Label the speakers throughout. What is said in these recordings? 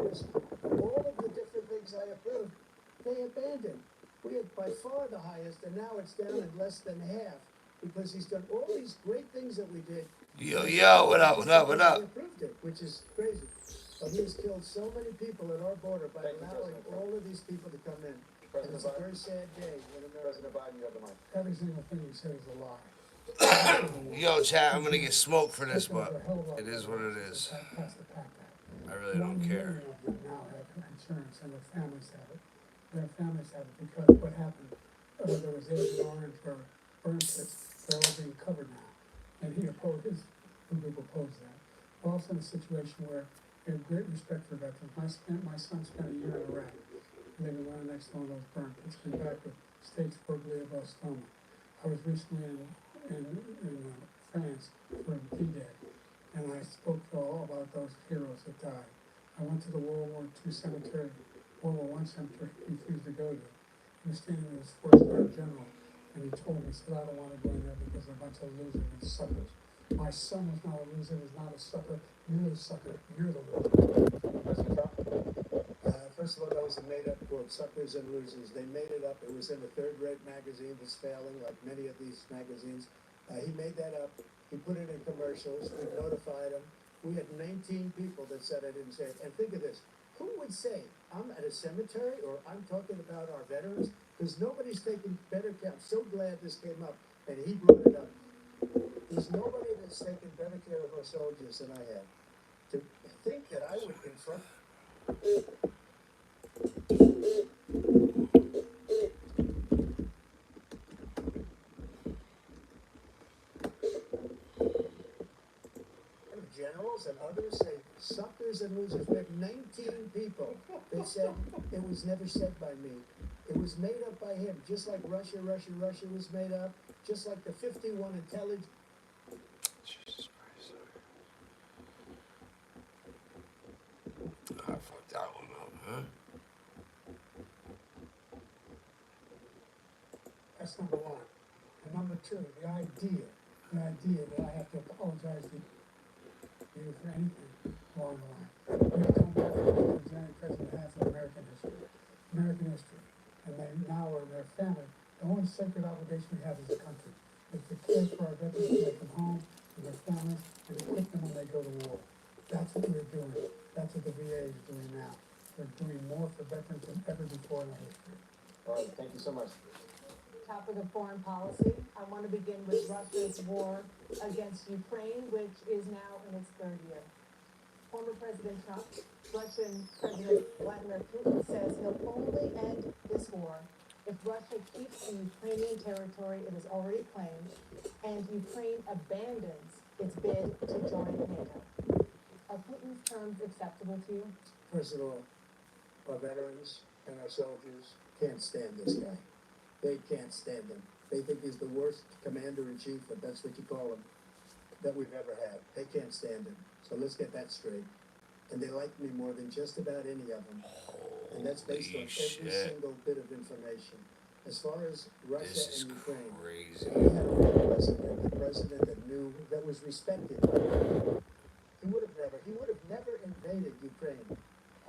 Speaker 1: years, all of the different things I approved, they abandoned. We had by far the highest, and now it's down in less than half because he's done all these great things that we did.
Speaker 2: Yo, yo, what up, what up, what
Speaker 1: He
Speaker 2: up?
Speaker 1: approved it, which is crazy. But he has killed so many people at our border by allowing all of these people to come in. And it's a very sad day when President Biden, you have the mic.
Speaker 3: Every single thing he said is a lie.
Speaker 2: Yo, chat, I'm gonna get smoked for this, but it is what it is.
Speaker 3: That's the fact.
Speaker 2: I really don't
Speaker 3: 1
Speaker 2: care.
Speaker 3: million of them now have insurance and their families have it. Their families have it because what happened, there was Agent Orange or burn pits, they're all being covered now. And he opposed, his group opposed that. We're also in a situation where we have great respect for veterans. My son spent a year in Iraq, living right next to one of those burn pits, came back with stage 4 glioblastoma. I was recently in France for D-Day, and I spoke to all about those heroes that died. I went to the World War II cemetery, World War I cemetery he refused to go to. He was standing with his 4-star general, and he told me, he said, I don't want to go in there because they're a bunch of losers and suckers. My son was not a loser, was not a sucker. You're the sucker, you're the loser.
Speaker 1: First of all, that was a made-up quote, suckers and losers. They made it up. It was in a third-rate magazine that's failing, like many of these magazines. He made that up. He put it in commercials. We notified him. We had 19 people that said I didn't say it. And think of this. Who would say I'm at a cemetery or I'm talking about our veterans? Because nobody's taking better care. I'm so glad this came up, and he brought it up. There's nobody that's taken better care of our soldiers than I have. To think that I would confront... Generals and others say suckers and losers. We have 19 people that said it was never said by me. It was made up by him, just like Russia was made up, just like the 51 intelligence.
Speaker 2: Jesus Christ. I fucked that one up, huh?
Speaker 3: That's number one. And number two, the idea that I have to apologize to you for anything along the line. We have come back from the representing president half of American history. And they now are their family. The only sacred obligation we have as a country is to care for our veterans, to make them home, to their families, and equip them when they go to war. That's what we're doing. That's what the VA is doing now. They're doing more for veterans than ever before in our history.
Speaker 1: All right, thank you so much.
Speaker 4: Topic of foreign policy. I want to begin with Russia's war against Ukraine, which is now in its third year. Former President Trump, Russian President Vladimir Putin says he'll only end this war if Russia keeps the Ukrainian territory it has already claimed and Ukraine abandons its bid to join NATO. Are Putin's terms acceptable to you?
Speaker 1: First of all, our veterans and our soldiers can't stand this guy. They can't stand him. They think he's the worst commander-in-chief, if that's what you call him, that we've ever had. They can't stand him. So let's get that straight. And they like me more than just about any of them. And that's based on every single bit of information. As far as Russia and Ukraine,
Speaker 2: crazy.
Speaker 1: we had a president that knew, that was respected. He would have never invaded Ukraine.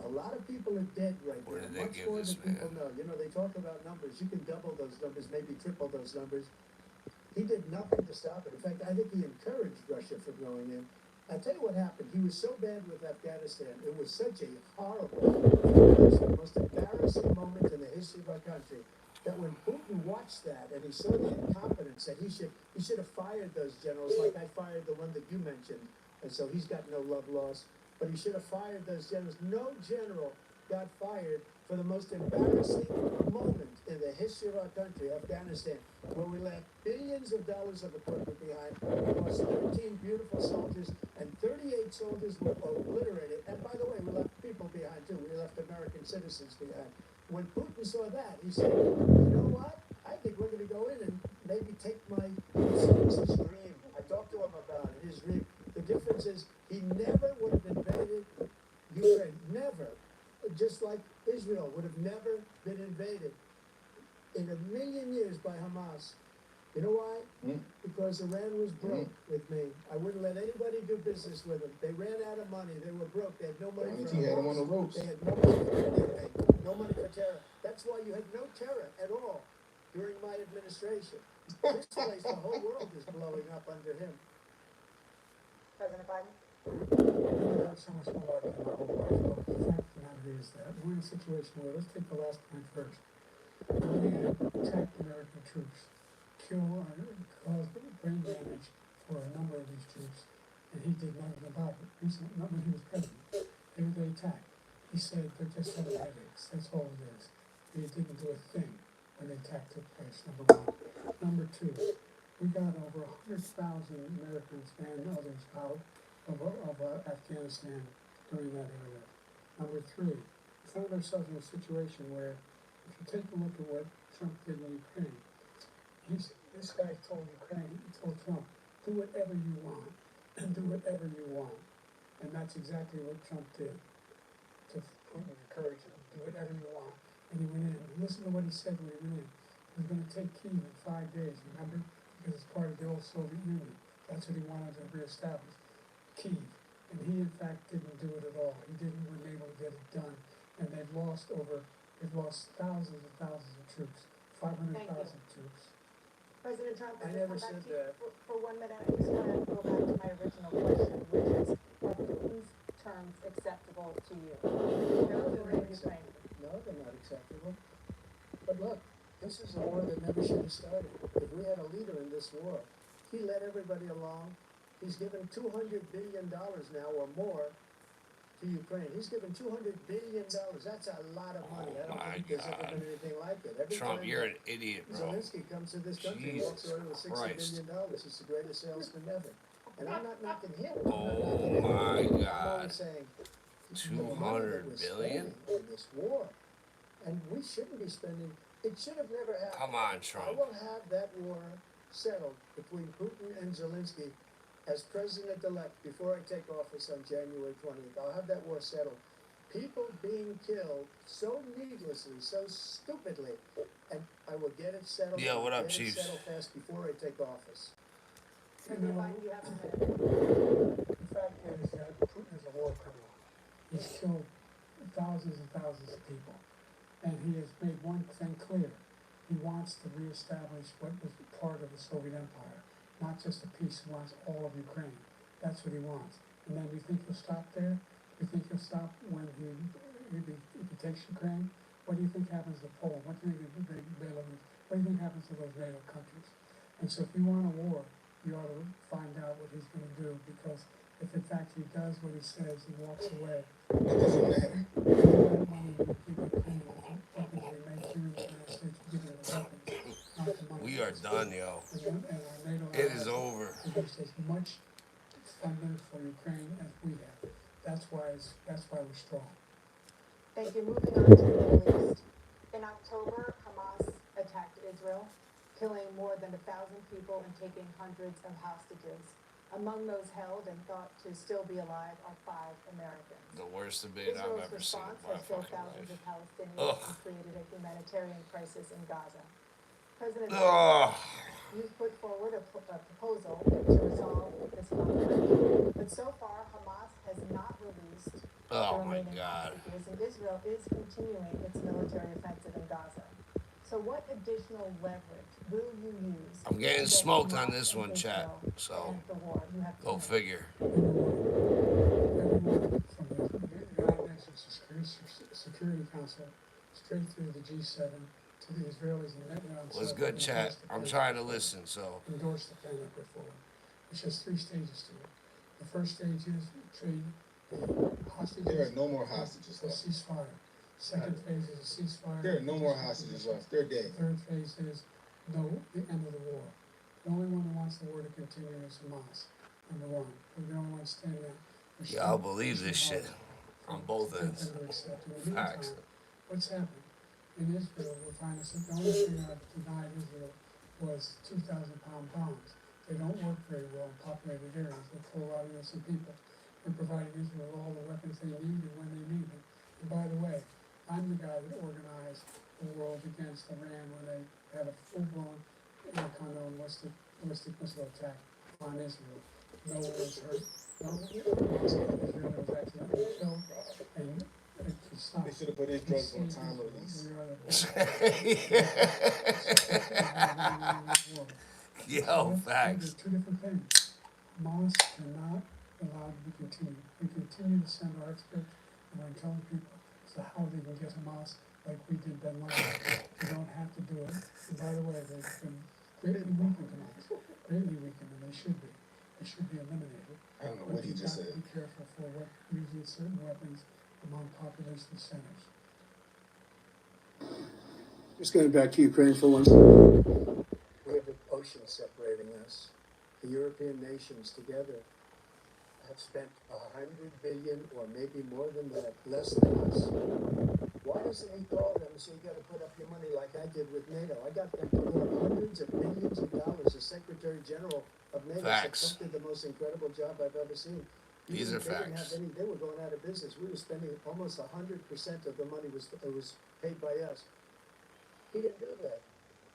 Speaker 1: A lot of people are dead right now, much more than people know. You know, they talk about numbers. You can double those numbers, maybe triple those numbers. He did nothing to stop it. In fact, I think he encouraged Russia from going in. I'll tell you what happened. He was so bad with Afghanistan. It was such a horrible, the most embarrassing moment in the history of our country, that when Putin watched that and he saw the incompetence, that he should have fired those generals like I fired the one that you mentioned. And so he's got no love lost. But he should have fired those generals. No general got fired for the most embarrassing moment in the history of our country, Afghanistan, where we left billions of dollars of equipment behind. We lost 13 beautiful soldiers, and 38 soldiers were obliterated. And by the way, we left people behind, too. We left American citizens behind. When Putin saw that, he said, you know what? I think we're going to go in and maybe take his dream. I talked to him about it, his dream. The difference is he never would have invaded Ukraine. Never. Just like Israel would have never been invaded in a million years by Hamas. You know why? Because Iran was broke with me. I wouldn't let anybody do business with them. They ran out of money. They were broke. They had no money for
Speaker 5: He had them on the ropes.
Speaker 1: They had no money for anything. No money for terror. That's why you had no terror at all during my administration. This place, the whole world is blowing up under him.
Speaker 4: President Biden?
Speaker 3: I have so much more than my whole life. Look, the fact of the matter is that we're in a situation where, let's take the last point first. Iran attacked American troops, caused brain damage for a number of these troops, and he did nothing about it. Not when he was president. They attacked. He said they're just having headaches. That's all it is. He didn't do a thing when the attack took place, number one. Number two, we got over 100,000 Americans and others out of Afghanistan during that area. Number three, we found ourselves in a situation where, if you take a look at what Trump did in Ukraine, this guy told Trump, do whatever you want, and do whatever you want. And that's exactly what Trump did to Putin, encourage him, do whatever you want. And he went in. Listen to what he said when he went in. He was going to take Kyiv in 5 days, remember? Because it's part of the old Soviet Union. That's what he wanted to reestablish. Kyiv. And he, in fact, didn't do it at all. He wasn't able to get it done. And they've lost thousands and thousands of troops, 500,000 troops.
Speaker 4: President Trump,
Speaker 1: I
Speaker 4: I'm
Speaker 1: never
Speaker 4: gonna come
Speaker 1: said
Speaker 4: back to you
Speaker 1: that.
Speaker 4: for 1 minute. I just want to go back to my original question, which is, are Putin's terms acceptable to you? No,
Speaker 1: they're not acceptable. No, they're not acceptable. But look, this is a war that never should have started. If we had a leader in this war, he led everybody along. He's given $200 billion now or more to Ukraine. He's given $200 billion. That's a lot of money. I don't think there's ever been anything like it. Every
Speaker 2: Trump,
Speaker 1: time
Speaker 2: you're an idiot, bro.
Speaker 1: Zelensky comes to this country, he walks
Speaker 2: Jesus
Speaker 1: away with $60 billion. He's the greatest salesman ever. And I'm not knocking him.
Speaker 2: Oh my
Speaker 1: I'm
Speaker 2: God.
Speaker 1: only saying the
Speaker 2: 200
Speaker 1: money that we're
Speaker 2: billion?
Speaker 1: spending in this war, and we shouldn't be spending. It should have never happened.
Speaker 2: Come on,
Speaker 1: I
Speaker 2: Trump.
Speaker 1: will have that war settled between Putin and Zelensky as president-elect before I take office on January 20th. I'll have that war settled. People being killed so needlessly, so stupidly, and I will get it settled.
Speaker 2: Yeah, what up,
Speaker 1: get
Speaker 2: Chiefs?
Speaker 1: it settled fast before I take office.
Speaker 4: President Biden, you have a minute.
Speaker 3: The fact is that Putin is a war criminal. He's killed thousands and thousands of people. And he has made one thing clear. He wants to reestablish what was part of the Soviet Empire. Not just a piece, he wants all of Ukraine. That's what he wants. And then you think he'll stop there? You think he'll stop when he takes Ukraine? What do you think happens to Poland? What do you think Belarus? What do you think happens to those NATO countries? And so if you want a war, you ought to find out what he's going to do, because if in fact he does what he says, he walks away.
Speaker 2: We are done, yo. It is over.
Speaker 3: There's as much funding for Ukraine as we have. That's why we're strong.
Speaker 4: Thank you. Moving on to the Middle East. In October, Hamas attacked Israel, killing more than 1,000 people and taking hundreds of hostages. Among those held and thought to still be alive are 5 Americans.
Speaker 2: The worst debate I've
Speaker 4: Israel's
Speaker 2: ever seen
Speaker 4: response
Speaker 2: in my
Speaker 4: has killed
Speaker 2: fucking
Speaker 4: thousands
Speaker 2: life.
Speaker 4: of Palestinians
Speaker 2: Ugh.
Speaker 4: and created a humanitarian crisis in Gaza. President
Speaker 2: Ugh.
Speaker 4: Biden, you've put forward a proposal to resolve this conflict, but so far Hamas has not released the
Speaker 2: Oh my
Speaker 4: remaining
Speaker 2: God.
Speaker 4: hostages, and Israel is continuing its military offensive in Gaza. So what additional leverage will you use?
Speaker 2: I'm getting
Speaker 4: to get
Speaker 2: smoked on
Speaker 4: Hamas
Speaker 2: this
Speaker 4: and
Speaker 2: one, chat.
Speaker 4: Israel to
Speaker 2: So,
Speaker 4: end the war? You have
Speaker 2: go
Speaker 4: 2 minutes.
Speaker 2: figure.
Speaker 3: Everyone from the United Nations Security Council, straight through the G7, to the Israelis and Netanyahu.
Speaker 2: What's good, chat? I'm trying to listen, so.
Speaker 3: Endorse the plan I put forward. It's just 3 stages to it. The first stage is trade hostages.
Speaker 5: There are no more hostages
Speaker 3: A
Speaker 5: left.
Speaker 3: ceasefire. Second phase is a ceasefire.
Speaker 5: There are no more hostages left. They're dead.
Speaker 3: Third phase is the end of the war. The only one who wants the war to continue is Hamas. Number one. We're the only ones standing up.
Speaker 2: Yeah, I'll believe this shit on both ends.
Speaker 3: In the meantime,
Speaker 2: Facts.
Speaker 3: what's happened? In Israel, we're finding the only thing that denied Israel was 2,000-pound bombs. They don't work very well in populated areas. They kill a lot of innocent people. We're providing Israel all the weapons they need and when they need them. And by the way, I'm the guy that organized the world against Iran when they had a full-blown intercontinental ballistic missile attack on Israel. No one was hurt. No one was accidentally killed, and it was stopped.
Speaker 5: They should have put his drugs on time release.
Speaker 2: Yo, facts.
Speaker 3: Two different things. Hamas cannot allow it to continue. We continue to send our experts and we're telling people as to how they can get Hamas like we did Ben Laden. We don't have to do it. And by the way, they've been greatly weakened Hamas, greatly weakened, and they should be. They should be eliminated.
Speaker 5: I don't know what he just said.
Speaker 3: But you've got to be careful for what using certain weapons among population centers.
Speaker 1: Just going back to Ukraine for one. We have an ocean separating us. The European nations together have spent $100 billion, or maybe more than that, less than us. Why doesn't he call them and say, you got to put up your money like I did with NATO? I got them to put up hundreds of billions of dollars. The Secretary General of NATO
Speaker 2: Facts.
Speaker 1: did the most incredible job I've ever seen.
Speaker 2: These are
Speaker 1: They didn't
Speaker 2: facts.
Speaker 1: have any, they were going out of business. We were spending almost 100% of the money was paid by us. He didn't do that.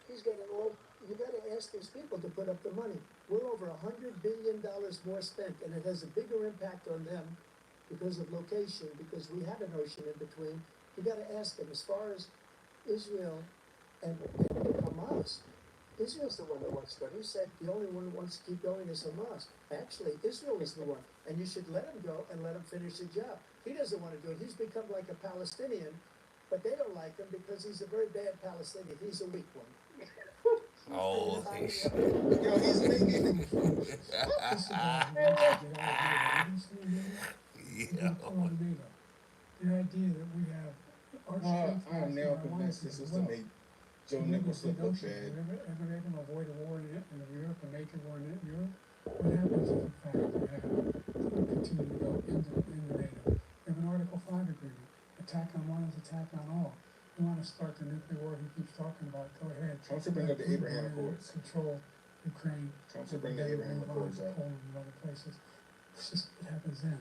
Speaker 1: He's got an old. You got to ask these people to put up the money. We're over $100 billion more spent, and it has a bigger impact on them because of location, because we have an ocean in between. You got to ask them as far as Israel and Hamas. Israel's the one that wants to go. He said the only one who wants to keep going is Hamas. Actually, Israel is the one, and you should let him go and let him finish the job. He doesn't want to do it. He's become like a Palestinian, but they don't like him because he's a very bad Palestinian. He's a weak one.
Speaker 2: Oh,
Speaker 5: Yo, he's thinking.
Speaker 3: The idea that we have our strength
Speaker 5: I am now convinced this was to make Joe Nicholson look bad.
Speaker 3: Ever able to avoid a war in Europe, a major war in Europe? What happens if, in fact, we have continue to go into NATO? We have an Article 5 agreement. Attack on one is attack on all. You want to start the nuclear war he keeps talking about, go ahead.
Speaker 5: Trump should bring up the Abraham Accords.
Speaker 3: Control Ukraine.
Speaker 5: Trump should bring the Abraham Accords up.
Speaker 3: Poland and other places. It's just, it happens then.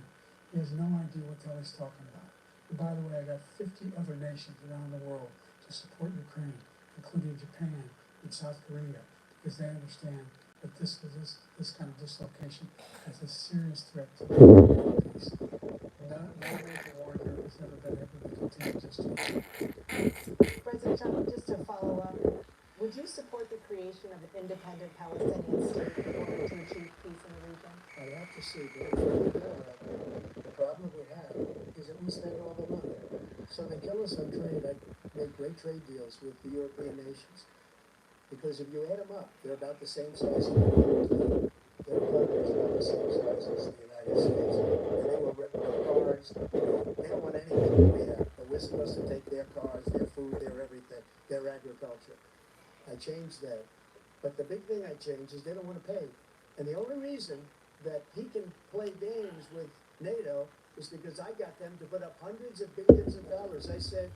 Speaker 3: He has no idea what the hell he's talking about. And by the way, I got 50 other nations around the world to support Ukraine, including Japan and South Korea, because they understand that this kind of dislocation is a serious threat to the peace. No major war in Europe has ever been able to continue just yet.
Speaker 4: President Trump, just to follow up, would you support the creation of an independent Palestinian state in order to achieve peace in the region?
Speaker 1: I have to see, but the problem we have is that we spend all the money. So they kill us on trade. I make great trade deals with the European nations. Because if you add them up, they're about the same size as the United States. Their economy is about the same size as the United States. And they will rip our cars. They don't want anything that we have. But we're supposed to take their cars, their food, their everything, their agriculture. I changed that. But the big thing I changed is they don't want to pay. And the only reason that he can play games with NATO is because I got them to put up hundreds of billions of dollars. I said,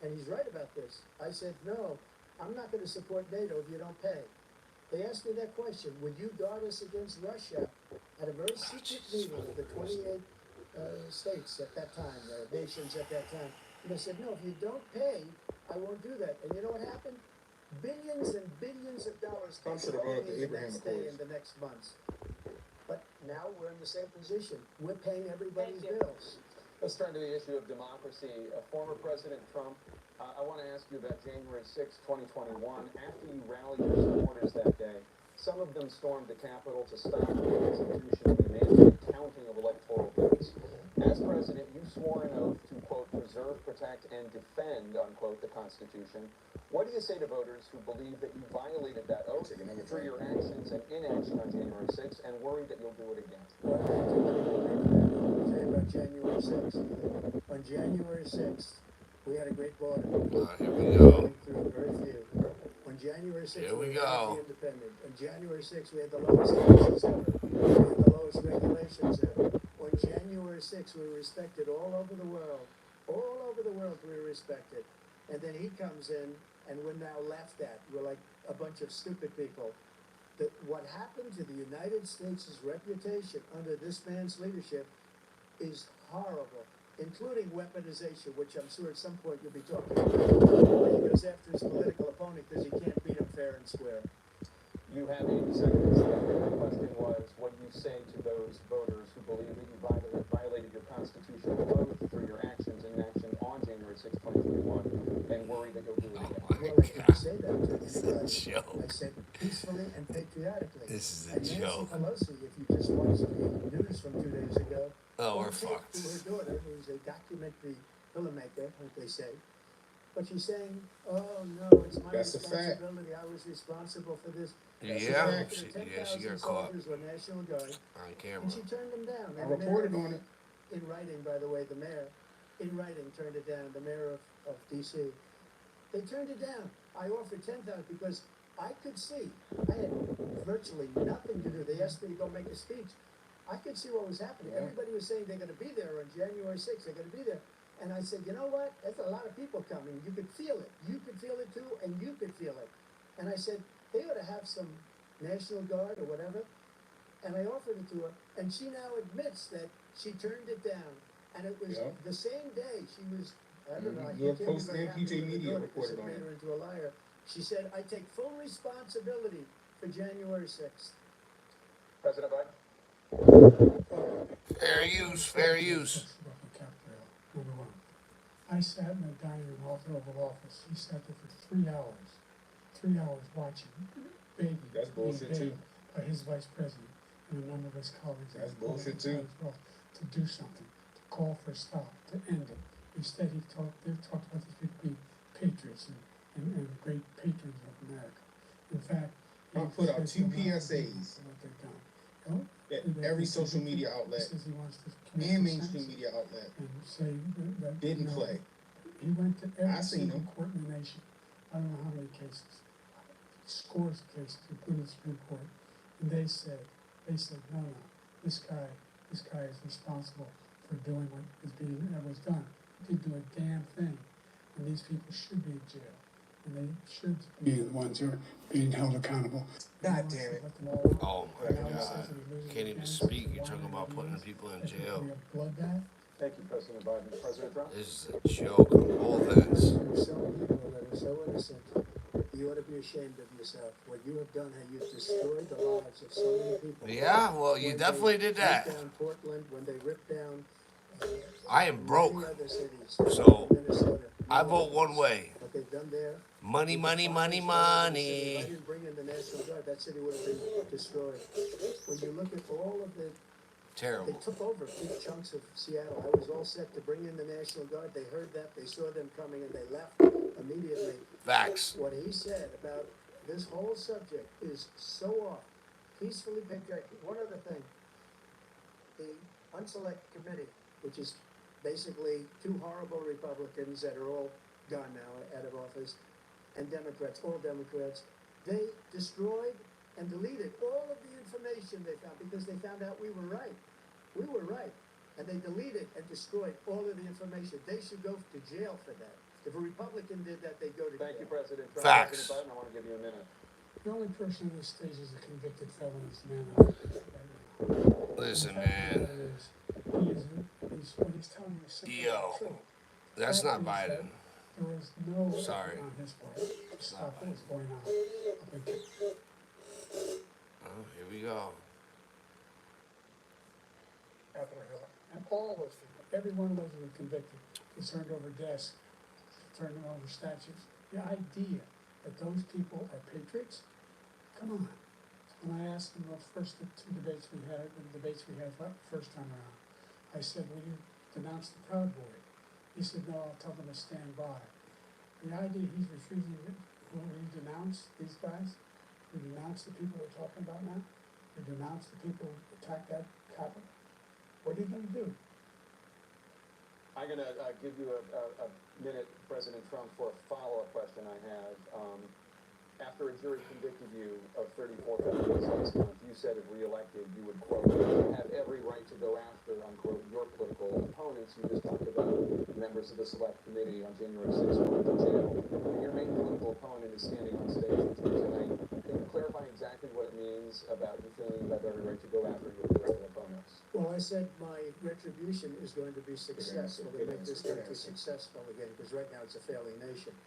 Speaker 1: and he's right about this, I said, no, I'm not going to support NATO if you don't pay. They asked me that question, would you guard us against Russia at a very secret meeting of the 28 states at that time, nations at that time. And I said, no, if you don't pay, I won't do that. And you know what happened? Billions and billions of dollars
Speaker 5: Trump should have brought up the
Speaker 1: the
Speaker 5: Abraham
Speaker 1: next day
Speaker 5: Accords.
Speaker 1: and the next months. But now we're in the same position. We're paying everybody's
Speaker 4: Thank you.
Speaker 1: bills.
Speaker 6: Let's turn to the issue of democracy. Former President Trump, I want to ask you about January 6, 2021. After you rallied your supporters that day, some of them stormed the Capitol to stop the constitutionally mandated counting of electoral votes. As president, you swore an oath to, quote, preserve, protect, and defend, unquote, the Constitution. What do you say to voters who believe that you violated that oath through your actions and inaction on January 6th and worry that you'll do it again?
Speaker 1: Well, I'll tell you about January 6th. On January 6th, we had a great border.
Speaker 2: Here we go.
Speaker 1: Went through very few. On January 6th,
Speaker 2: Here we
Speaker 1: were
Speaker 2: go.
Speaker 1: independent. On January 6th, we had the lowest taxes ever. We had the lowest regulations ever. On January 6th, we were respected all over the world. All over the world, we were respected. And then he comes in, and we're now laughed at. We're like a bunch of stupid people. What happened to the United States' reputation under this man's leadership is horrible, including weaponization, which I'm sure at some point you'll be talking about. He goes after his political opponent because he can't beat him fair and square.
Speaker 6: You have 80 seconds left. The question was, what do you say to those voters who believe that you violated your constitutional oath through your actions and inaction on January 6, 2021, and worry that you'll do it again?
Speaker 1: Well, I didn't say that to
Speaker 2: This is a
Speaker 1: anybody.
Speaker 2: joke.
Speaker 1: I said peacefully and patriotically.
Speaker 2: This is a
Speaker 1: And Nancy
Speaker 2: joke.
Speaker 1: Pelosi, if you just watched the news from 2 days ago,
Speaker 2: Oh, we're
Speaker 1: on tape
Speaker 2: fucked.
Speaker 1: to her daughter, who's a documentary filmmaker, what they say. But she's saying, oh no, it's my
Speaker 5: That's a fact.
Speaker 1: responsibility. I was responsible for this.
Speaker 2: Yeah,
Speaker 1: She
Speaker 2: she,
Speaker 1: said
Speaker 2: yeah, she
Speaker 1: 10,000
Speaker 2: got caught
Speaker 1: soldiers were National Guard,
Speaker 2: on camera.
Speaker 1: and she turned them down.
Speaker 5: I
Speaker 1: And the
Speaker 5: reported
Speaker 1: mayor,
Speaker 5: on it.
Speaker 1: in writing, by the way, the mayor, in writing, turned it down. The mayor of D.C. They turned it down. I offered 10,000 because I could see. I had virtually nothing to do. They asked me to go make a speech. I could see what was happening.
Speaker 5: Yeah.
Speaker 1: Everybody was saying they're going to be there on January 6th. They're going to be there. And I said, you know what? There's a lot of people coming. You could feel it. You could feel it too, and you could feel it. And I said, they ought to have some National Guard or whatever. And I offered it to her, and she now admits that she turned it down. And it was
Speaker 5: Yeah.
Speaker 1: the same day she was, I don't know, I
Speaker 5: Your
Speaker 1: can't
Speaker 5: Post
Speaker 1: be very
Speaker 5: and
Speaker 1: happy
Speaker 5: PJ
Speaker 1: with her
Speaker 5: Media
Speaker 1: daughter 'cause
Speaker 5: reported
Speaker 1: it
Speaker 5: on
Speaker 1: made
Speaker 5: it.
Speaker 1: her into a liar. She said, I take full responsibility for January 6th.
Speaker 6: President Biden?
Speaker 2: Fair use, fair use.
Speaker 3: Number one, I sat in the dining room off the Oval Office. He sat there for 3 hours watching baby
Speaker 5: That's bullshit,
Speaker 3: being
Speaker 5: too.
Speaker 3: begged by his vice president and a number of his colleagues.
Speaker 5: That's
Speaker 3: and
Speaker 5: bullshit,
Speaker 3: colleagues
Speaker 5: too.
Speaker 3: as well, to do something, to call for a stop, to end it. Instead, they've talked about these people being patriots and great patrons of America. In fact,
Speaker 5: I'll
Speaker 3: he
Speaker 5: put out
Speaker 3: says
Speaker 5: 2
Speaker 3: they're not
Speaker 5: PSAs
Speaker 3: for what they've done. You know,
Speaker 5: at
Speaker 3: they-
Speaker 5: every
Speaker 3: they-
Speaker 5: social
Speaker 3: they-
Speaker 5: media
Speaker 3: he
Speaker 5: outlet
Speaker 3: says he wants to
Speaker 5: and
Speaker 3: commit
Speaker 5: mainstream
Speaker 3: suicide
Speaker 5: media outlet
Speaker 3: and say that
Speaker 5: didn't
Speaker 3: you know,
Speaker 5: play.
Speaker 3: he went to
Speaker 5: I
Speaker 3: every
Speaker 5: seen
Speaker 3: single
Speaker 5: him.
Speaker 3: court in the nation. I don't know how many cases, scores of cases, including the Supreme Court, and they said, no, this guy is responsible for doing what was done. He didn't do a damn thing, and these people should be in jail, and they should be the ones who are being held accountable.
Speaker 5: God damn it.
Speaker 2: Oh my
Speaker 3: Now he
Speaker 2: God.
Speaker 3: says that he loses
Speaker 2: Can't
Speaker 3: his
Speaker 2: even
Speaker 3: chance
Speaker 2: speak.
Speaker 3: to
Speaker 2: You're talking
Speaker 3: whine
Speaker 2: about
Speaker 3: and
Speaker 2: putting
Speaker 3: abuse.
Speaker 2: people in
Speaker 3: That could
Speaker 2: jail.
Speaker 3: be a bloodbath.
Speaker 6: Thank you, President Biden. President Trump?
Speaker 2: This is a joke on both ends.
Speaker 1: You're so evil and so innocent. You ought to be ashamed of yourself. What you have done, how you've destroyed the lives of so many people.
Speaker 2: Yeah, well, you
Speaker 1: When
Speaker 2: definitely
Speaker 1: they
Speaker 2: did that.
Speaker 1: ripped down Portland, when they ripped down
Speaker 2: I am broke,
Speaker 1: many other cities,
Speaker 2: so
Speaker 1: Minnesota,
Speaker 2: I
Speaker 1: New
Speaker 2: vote one
Speaker 1: Orleans.
Speaker 2: way.
Speaker 1: What they've done there.
Speaker 2: Money,
Speaker 1: with the
Speaker 2: money, money,
Speaker 1: fires all over the city. If I
Speaker 2: money.
Speaker 1: didn't bring in the National Guard, that city would have been destroyed. When you look at all of the, they
Speaker 2: Terrible.
Speaker 1: took over big chunks of Seattle. I was all set to bring in the National Guard. They heard that, they saw them coming, and they left immediately.
Speaker 2: Facts.
Speaker 1: What he said about this whole subject is so off. Peacefully patriotic. One other thing, the unselect committee, which is basically two horrible Republicans that are all gone now, out of office, and Democrats, all Democrats, they destroyed and deleted all of the information they found because they found out we were right. We were right. And they deleted and destroyed all of the information. They should go to jail for that. If a Republican did that, they'd go to jail.
Speaker 6: Thank you, President Trump.
Speaker 2: Facts.
Speaker 6: President Biden, I want to give you a minute.
Speaker 3: The only person on this stage is a convicted felon, is the man on right now.
Speaker 2: Listen,
Speaker 3: The fact of
Speaker 2: man.
Speaker 3: the matter is, what he's telling you is simply
Speaker 2: Yo,
Speaker 3: not true.
Speaker 2: that's not
Speaker 3: Fact is that
Speaker 2: Biden.
Speaker 3: There was no
Speaker 2: Sorry.
Speaker 3: effort on his part to stop what was going on up in
Speaker 2: Oh, here we go.
Speaker 3: Capitol Hill. And all those people, every one of those who were convicted, concerned over desks, concerned over statues. The idea that those people are patriots, come on. When I asked him the first two debates we had, the first time around, I said, will you denounce the Proud Boy? He said, no, I'll tell them to stand by. The idea he's refusing, will we denounce these guys? We denounce the people we're talking about now? We denounce the people who attacked that Capitol? What are you going to do?
Speaker 6: I'm going to give you a minute, President Trump, for a follow-up question I have. After a jury convicted you of 34 felonies last month, you said if reelected, you would, quote, have every right to go after, unquote, your political opponents. You just talked about members of the select committee on January 6th going to jail. Your main political opponent is standing on stage with you tonight. Can you clarify exactly what it means about you feeling you have every right to go after your political opponents?
Speaker 1: Well, I said my retribution is going to be successful to make this country successful again, because right now it's a failing nation.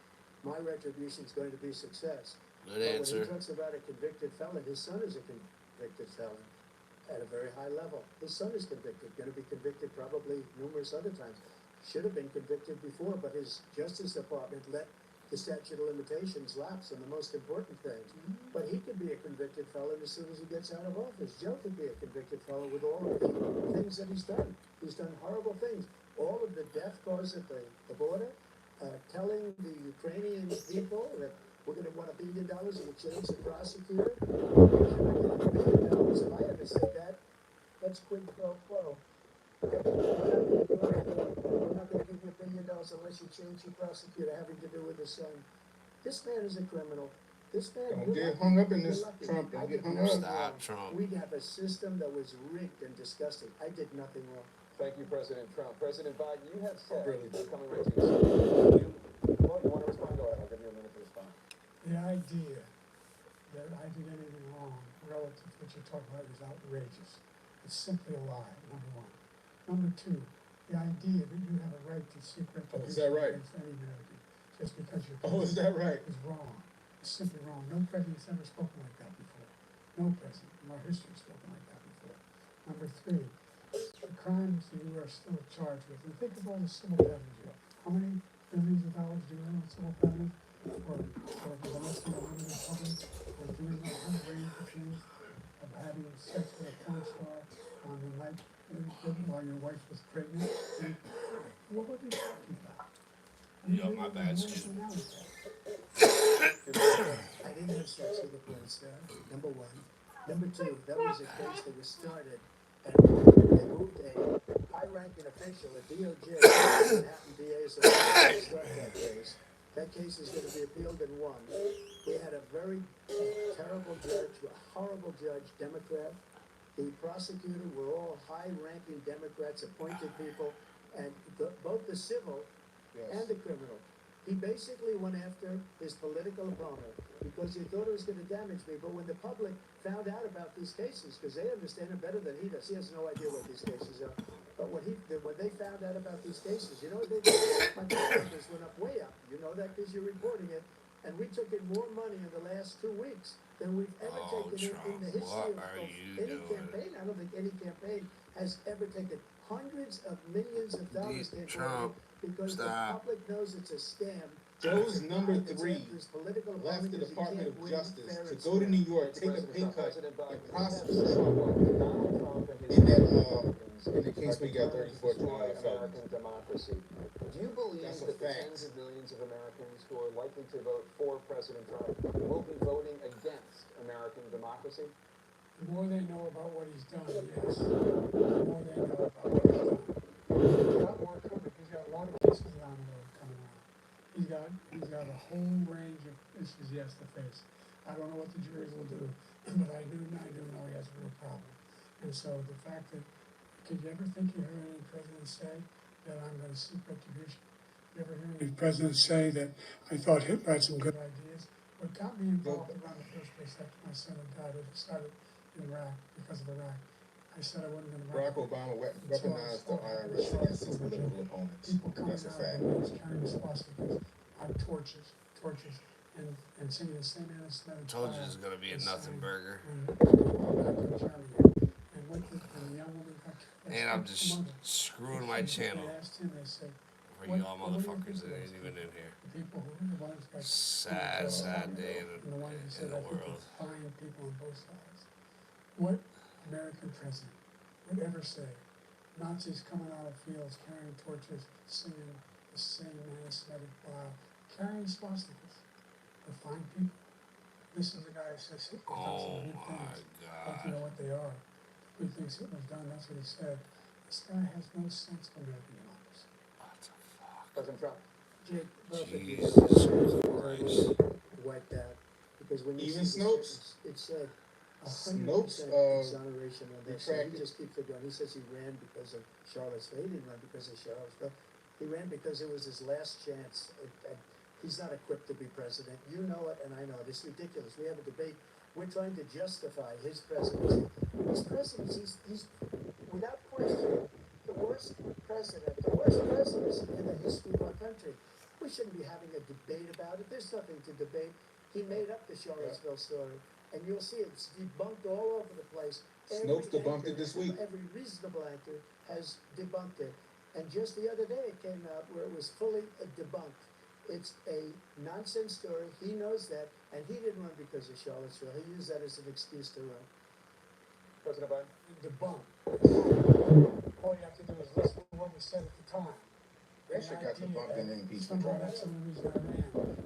Speaker 1: My retribution is going to be success.
Speaker 2: Good
Speaker 1: But when he
Speaker 2: answer.
Speaker 1: talks about a convicted felon, his son is a convicted felon at a very high level. His son is convicted, going to be convicted probably numerous other times. Should have been convicted before, but his Justice Department let the statute of limitations lapse on the most important things. But he could be a convicted felon as soon as he gets out of office. Joe could be a convicted felon with all of the things that he's done. He's done horrible things. All of the death caused at the border, telling the Ukrainian people that we're going to want $1 billion and we'll change the prosecutor. $1 billion. If I ever said that, that's quid pro quo. We're not going to give you $1 billion unless you change your prosecutor having to do with his son. This man is a criminal. This man.
Speaker 5: Don't get hung up in this, Trump. Don't get hung up.
Speaker 2: Stop, Trump.
Speaker 1: We'd have a system that was rigged and disgusting. I did nothing wrong.
Speaker 6: Thank you, President Trump. President Biden, you have said,
Speaker 5: Really?
Speaker 6: coming right to you, well, you want to respond? Go ahead. I'll give you a minute to respond.
Speaker 3: The idea that I did anything wrong relative to what you're talking about is outrageous. It's simply a lie, number one. Number two, the idea that you have a right to seek retribution
Speaker 5: is that right?
Speaker 3: against any American just because you're
Speaker 5: Oh, is that right?
Speaker 3: is wrong. It's simply wrong. No president's ever spoken like that before. No president in our history has spoken like that before. Number three, the crimes that you are still charged with. And think of all the civil penalties you have. How many billions of dollars do you have on civil penalties? For molesting a woman in public, or doing a whole range of things, of having sex with a porn star on the night while your wife was pregnant. And what were they talking about?
Speaker 2: Yo, my bad, Stu.
Speaker 1: I didn't have sex with a porn star, number one. Number two, that was a case that was started, and they moved a high-ranking official, a DOJ, Manhattan DA's office, to start that case. That case is going to be appealed and won. We had a very terrible judge, a horrible judge, Democrat. The prosecutor were all high-ranking Democrats, appointed people, and both the civil and the criminal. He basically went after his political opponent because he thought it was going to damage me. But when the public found out about these cases, because they understand it better than he does, he has no idea what these cases are. But when they found out about these cases, you know what they did? My numbers went up, way up. You know that because you're reporting it. And we took in more money in the last 2 weeks than we've ever taken in the history of any campaign. I don't think any campaign has ever taken hundreds of millions of dollars because the public knows it's a scam.
Speaker 5: Joe's number 3 left the Department of Justice to go to New York, take a pay cut, and prosecute Trump in the case where he got 34 felonies.
Speaker 6: American democracy. Do you believe
Speaker 5: That's a
Speaker 6: that the
Speaker 5: fact.
Speaker 6: tens of millions of Americans who are likely to vote for President Trump will be voting against American democracy?
Speaker 3: The more they know about what he's done, yes. The more they know about what he's done. He's got more coverage. He's got a lot of cases down the road coming out. He's got a whole range of issues he has to face. I don't know what the juries will do, but I do know he has a real problem. And so the fact that, could you ever think you heard any president say that I'm going to seek retribution? You ever hear any president say that I thought Hitler had some good ideas? What got me involved around the first place after my son had died was I started in Iraq, because of Iraq. I said I wasn't going to
Speaker 5: Barack Obama weaponized the IRS against his political opponents.
Speaker 3: People coming
Speaker 5: That's a
Speaker 3: out
Speaker 5: fact.
Speaker 3: of the news carrying swastikas on torches, and singing the same anti-Semitic
Speaker 2: Told you it's gonna be a nothing burger.
Speaker 3: back in Germany. And the young woman got killed.
Speaker 2: And I'm just screwing my channel
Speaker 3: They asked him, they said,
Speaker 2: for y'all motherfuckers that ain't even in here.
Speaker 3: the people who were the ones that
Speaker 2: Sad day
Speaker 3: and the ones who
Speaker 2: in
Speaker 3: said
Speaker 2: the
Speaker 3: I think
Speaker 2: world.
Speaker 3: it's fine people on both sides. What American president would ever say Nazis coming out of fields carrying torches, singing the same anti-Semitic blah, carrying swastikas? They're fine people. This is the guy who says Hitler does
Speaker 2: Oh
Speaker 3: some good
Speaker 2: my
Speaker 3: things. Like,
Speaker 2: God.
Speaker 3: you know what they are. Who thinks Hitler's done? That's what he said. This guy has no sense for American democracy.
Speaker 2: What the fuck?
Speaker 6: President Trump.
Speaker 1: Jake,
Speaker 2: Jesus Christ.
Speaker 1: wiped out because when you
Speaker 5: Even
Speaker 1: see the
Speaker 5: Snopes?
Speaker 1: sentence, it said
Speaker 5: Snopes,
Speaker 1: 100% exoneration on this. So he
Speaker 5: retracted.
Speaker 1: just keeps it going. He says he ran because of Charlottesville. He didn't run because of Charlottesville. He ran because it was his last chance. He's not equipped to be president. You know it, and I know it. It's ridiculous. We have a debate. We're trying to justify his presidency. His presidency, he's without question the worst presidency in the history of our country. We shouldn't be having a debate about it. There's nothing to debate. He made up the Charlottesville story, and you'll see it's debunked all over the place.
Speaker 5: Snopes debunked it this week.
Speaker 1: Every reasonable actor has debunked it. And just the other day it came out where it was fully debunked. It's a nonsense story. He knows that, and he didn't run because of Charlottesville. He used that as an excuse to run.
Speaker 6: President Biden?
Speaker 3: Debunk. All you have to do is listen to what was said at the time.
Speaker 5: They should got debunked in the impeachment
Speaker 3: Somehow
Speaker 5: trial.
Speaker 3: that's the only reason I ran.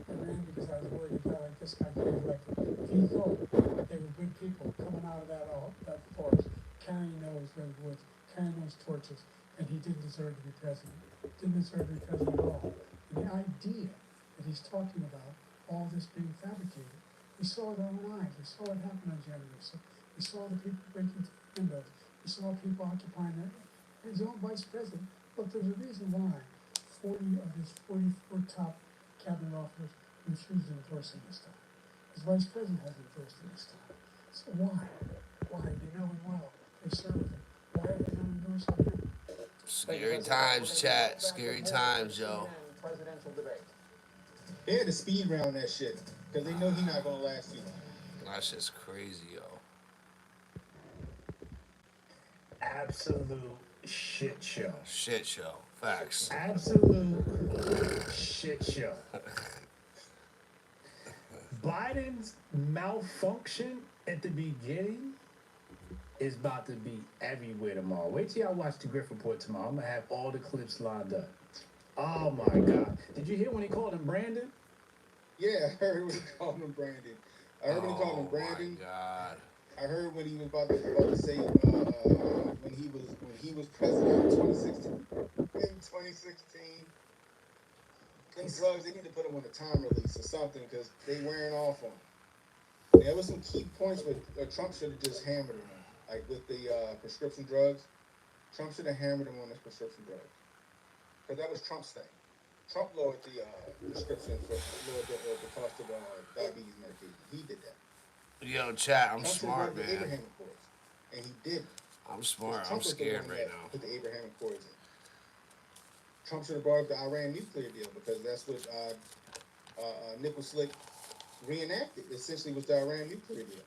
Speaker 3: I ran because I was worried a guy like this guy could be elected. If he thought they were good people coming out of that forest, carrying those redwoods, carrying those torches, and he didn't deserve to be president. Didn't deserve to be president at all. And the idea that he's talking about all this being fabricated, we saw it with our own eyes. We saw it happen on January 6th. We saw the people breaking through windows. We saw people occupying his own vice president. Look, there's a reason why 40 of his 44 top cabinet officers refused to endorse him this time. His vice president hasn't endorsed him this time. So why? Why? They know him well. They serve him. Why are they not endorsing him?
Speaker 2: Scary times, chat. Scary times, yo.
Speaker 6: Presidential debate.
Speaker 5: They had to speed round that shit because they know he's not gonna last too long.
Speaker 2: That shit's crazy, yo.
Speaker 7: Absolute shit show.
Speaker 2: Shit show. Facts.
Speaker 7: Absolute shit show. Biden's malfunction at the beginning is about to be everywhere tomorrow. Wait till y'all watch the Griff Report tomorrow. I'm gonna have all the clips lined up. Oh my God. Did you hear when he called him Brandon?
Speaker 5: Yeah, I heard when he called him Brandon. I heard when he called him Brandon.
Speaker 2: Oh my God.
Speaker 5: I heard when he was about to say when he was president in 2016. In 2016, them drugs, they need to put him on a time release or something because they wearing off on him. There was some key points where Trump should have just hammered him, like with the prescription drugs. Trump should have hammered him on his prescription drugs because that was Trump's thing. Trump lowered the prescription for the cost of diabetes medication. He did that.
Speaker 2: Yo, chat, I'm
Speaker 5: Trump
Speaker 2: smart,
Speaker 5: the
Speaker 2: man.
Speaker 5: Abraham Accords, and he did.
Speaker 2: I'm smart.
Speaker 5: Trump
Speaker 2: I'm
Speaker 5: was the
Speaker 2: scared
Speaker 5: one
Speaker 2: right
Speaker 5: that
Speaker 2: now.
Speaker 5: Put the Abraham Accords in. Trump should have brought up the Iran nuclear deal because that's what Nicholas Slick reenacted. Essentially, was the Iran nuclear deal.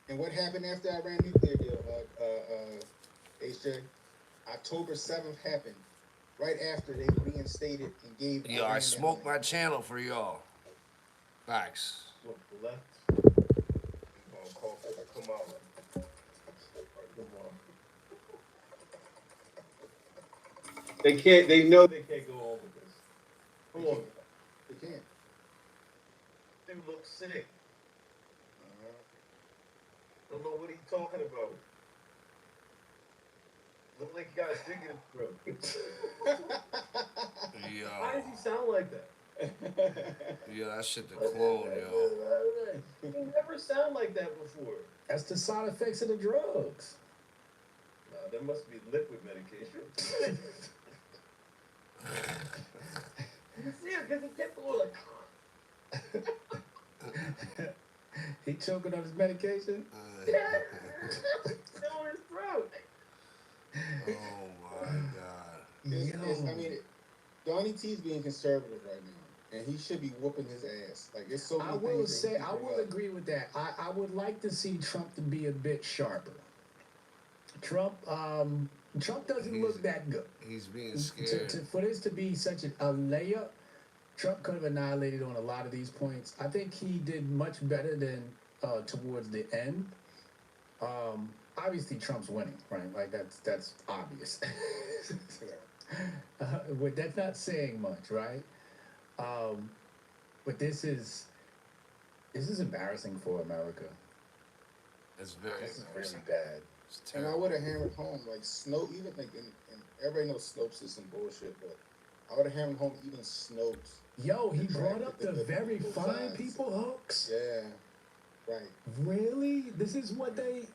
Speaker 5: And what happened after the Iran nuclear deal? HJ, October 7th happened. Right after they reinstated and gave.
Speaker 2: Yo, I smoked my channel for y'all. Facts.
Speaker 7: Look, left. Come on. They can't. They know they can't go over this. Come on.
Speaker 5: They can't.
Speaker 7: Dude looks sick. Don't know what he's talking about. Look like he got a stick in his throat.
Speaker 2: Yo.
Speaker 7: Why does he sound like that?
Speaker 2: Yo, that shit the clone, yo.
Speaker 7: He never sound like that before. That's the side effects of the drugs. Nah, that must be liquid medication. You see it because he kept going like. He choking on his medication? Still in his throat.
Speaker 2: Oh my God.
Speaker 5: I mean, Donnie T's being conservative right now, and he should be whooping his ass. Like, it's so many
Speaker 7: I will
Speaker 5: things
Speaker 7: say, I will agree with that. I would like to see Trump to be a bit sharper. Trump doesn't look that good.
Speaker 2: He's being scared.
Speaker 7: For this to be such a layup, Trump could have annihilated on a lot of these points. I think he did much better than towards the end. Obviously, Trump's winning, right? Like that's obvious. That's not saying much, right? But this is embarrassing for America.
Speaker 2: It's very
Speaker 7: This is
Speaker 2: embarrassing.
Speaker 7: really bad.
Speaker 2: It's
Speaker 5: And I
Speaker 2: terrible.
Speaker 5: would have hammered home, like, Snopes, even, like, and everybody knows Snopes is some bullshit, but I would have hammered home even Snopes.
Speaker 7: Yo, he brought up the very fine people hooks.
Speaker 5: Yeah, right.
Speaker 7: Really? This is what they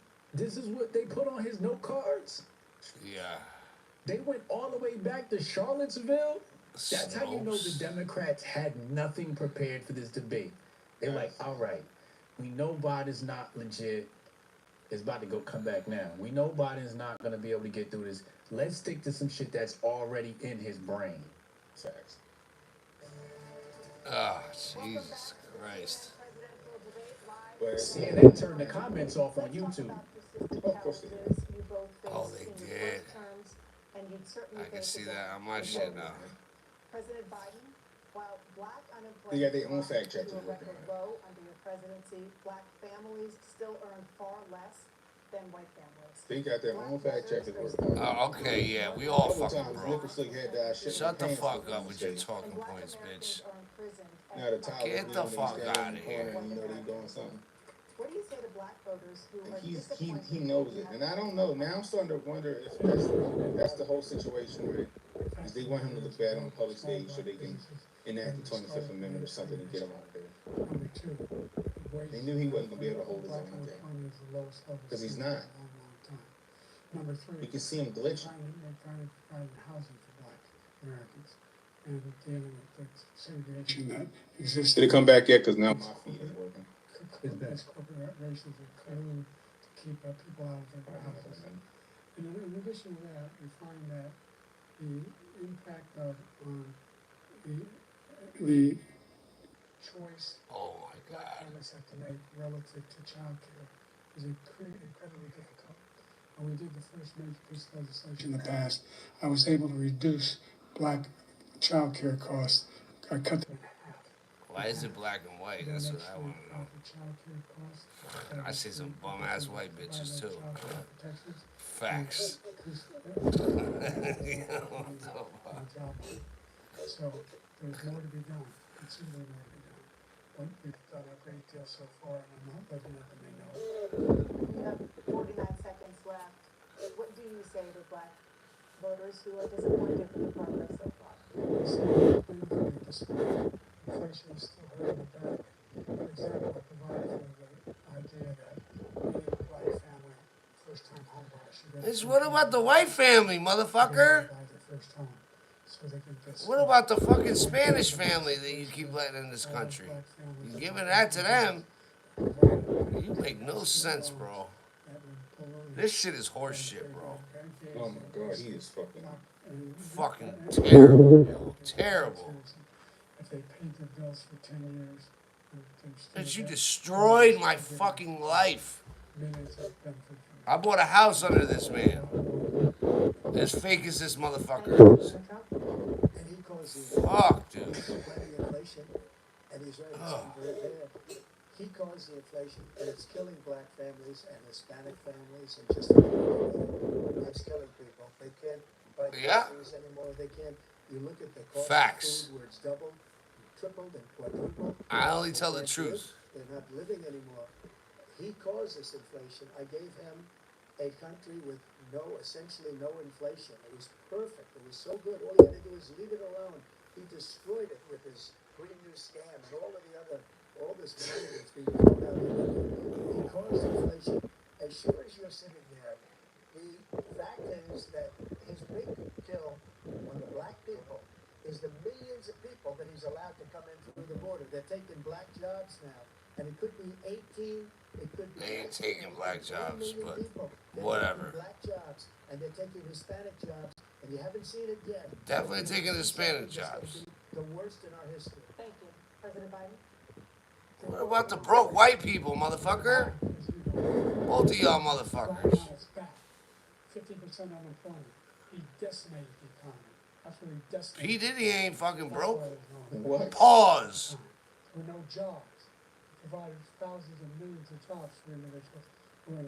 Speaker 7: put on his note cards?
Speaker 2: Yeah.
Speaker 7: They went all the way back to Charlottesville? That's how you know the
Speaker 2: Snopes.
Speaker 7: Democrats had nothing prepared for this debate. They're like, all right, we know Biden's not legit. It's about to come back now. We know Biden's not going to be able to get through this. Let's stick to some shit that's already in his brain.
Speaker 5: Facts.
Speaker 2: Ah, Jesus Christ.
Speaker 4: Presidential
Speaker 5: But
Speaker 7: CNN turned the comments off on
Speaker 4: Let's talk
Speaker 7: YouTube.
Speaker 4: about persistent
Speaker 5: of course they
Speaker 4: challenges you both
Speaker 2: Oh,
Speaker 4: faced
Speaker 2: they
Speaker 4: in your
Speaker 2: did.
Speaker 4: first terms, and you'd certainly
Speaker 2: I can
Speaker 4: face
Speaker 2: see
Speaker 4: again
Speaker 2: that on my
Speaker 4: in
Speaker 2: shit
Speaker 4: both
Speaker 2: now.
Speaker 4: terms. President Biden, while black
Speaker 5: They
Speaker 4: unemployment
Speaker 5: got their own
Speaker 4: climbed
Speaker 5: fact
Speaker 4: to
Speaker 5: checkers
Speaker 4: a
Speaker 5: working
Speaker 4: record
Speaker 5: on it.
Speaker 4: low under your presidency, black families still earn far less than white families.
Speaker 5: They got their own fact checkers
Speaker 4: Voters
Speaker 5: working on it.
Speaker 2: Oh, okay, yeah, we
Speaker 5: A
Speaker 2: all
Speaker 5: couple
Speaker 2: fucking
Speaker 5: times,
Speaker 2: broke.
Speaker 5: Liquor Slick had to shit
Speaker 2: Shut the
Speaker 5: pants
Speaker 2: fuck
Speaker 5: in
Speaker 2: up
Speaker 5: his
Speaker 2: with your
Speaker 5: face.
Speaker 2: talking
Speaker 4: and black
Speaker 2: points, bitch.
Speaker 4: Americans are imprisoned
Speaker 5: Now the
Speaker 4: at
Speaker 5: Tyler
Speaker 2: Get the
Speaker 5: when he's
Speaker 2: fuck
Speaker 5: standing
Speaker 2: out
Speaker 5: in
Speaker 2: of
Speaker 5: the corner
Speaker 2: here.
Speaker 5: and you know they doing something.
Speaker 4: What do you say to black voters who
Speaker 5: And
Speaker 4: are
Speaker 5: he
Speaker 4: disappointed?
Speaker 5: knows it. And I don't know. Now I'm starting to wonder if that's the whole situation, right? Is they want him to look bad on the public stage so they can enact the 25th Amendment or something and get him out there.
Speaker 3: Number two,
Speaker 5: They knew he wasn't gonna be able to hold his own thing. Because he's not.
Speaker 3: Number three,
Speaker 5: You can see him glitching.
Speaker 3: they're trying to provide housing for black Americans and dealing with the segregation that exists.
Speaker 5: Did it come back yet? Because now my feed ain't working.
Speaker 3: These corporations are clearly to keep people out of their houses. And in addition to that, we find that the impact of the choice
Speaker 2: Oh my
Speaker 3: black
Speaker 2: god.
Speaker 3: families have to make relative to child care is incredibly difficult. When we did the first major piece of legislation in the past, I was able to reduce black child care costs. I cut them in half.
Speaker 2: Why is it black and white? That's what I want to know. I see some bum ass white bitches too. Facts. You know what I'm talking about.
Speaker 3: So there's more to be done, considerably more to be done. But we've done a great deal so far, and I'm not letting them know it.
Speaker 4: You have 49 seconds left. What do you say to black voters who are disappointed with the progress so far?
Speaker 3: Inflation is still hurting the back. For example, I provided for the idea that any black family, first-time home buyer should get.
Speaker 2: Bitch, what about the white family, motherfucker?
Speaker 3: Buy their first home, so they can get.
Speaker 2: What about the fucking Spanish family that you keep letting in this country? You giving that to them? You make no sense, bro. This shit is horse shit, bro.
Speaker 5: Oh my god, he is
Speaker 2: Fucking terrible, yo. Terrible.
Speaker 3: If they paid their bills for 10 years.
Speaker 2: Bitch, you destroyed my fucking life.
Speaker 3: Millions of benefit.
Speaker 2: I bought a house under this man. As fake as this motherfucker is.
Speaker 1: And he caused the
Speaker 2: Fuck, dude.
Speaker 1: inflation, and he's right, it's very bad. He caused the inflation, and it's killing black families and Hispanic families, and just it's killing people. They can't buy groceries anymore. They can't. You look at the cost
Speaker 2: Facts.
Speaker 1: of food, where it's doubled, tripled, and quadrupled.
Speaker 2: I only tell the truth.
Speaker 1: They're not living anymore. He caused this inflation. I gave him a country with essentially no inflation. It was perfect. It was so good. All he had to do was leave it alone. He destroyed it with his Green New Scam and all this money that's being thrown out there. He caused inflation. As sure as you're sitting there, the fact is that his big kill on the black people is the millions of people that he's allowed to come in through the border. They're taking black jobs now. And it could be 18, it could be...
Speaker 2: They ain't taking black jobs, but
Speaker 1: they're
Speaker 2: whatever.
Speaker 1: taking black jobs, and they're taking Hispanic jobs, and you haven't seen it yet.
Speaker 2: Definitely taking Hispanic jobs.
Speaker 1: The worst in our history.
Speaker 4: Thank you. President Biden?
Speaker 2: What about the broke white people, motherfucker? Both of y'all motherfuckers.
Speaker 3: 50% unemployment. He decimated the economy. That's what he decimated.
Speaker 2: P. Diddy ain't fucking broke.
Speaker 5: What?
Speaker 2: Pause.
Speaker 3: With no jobs. Provided thousands of millions of jobs for individuals who are in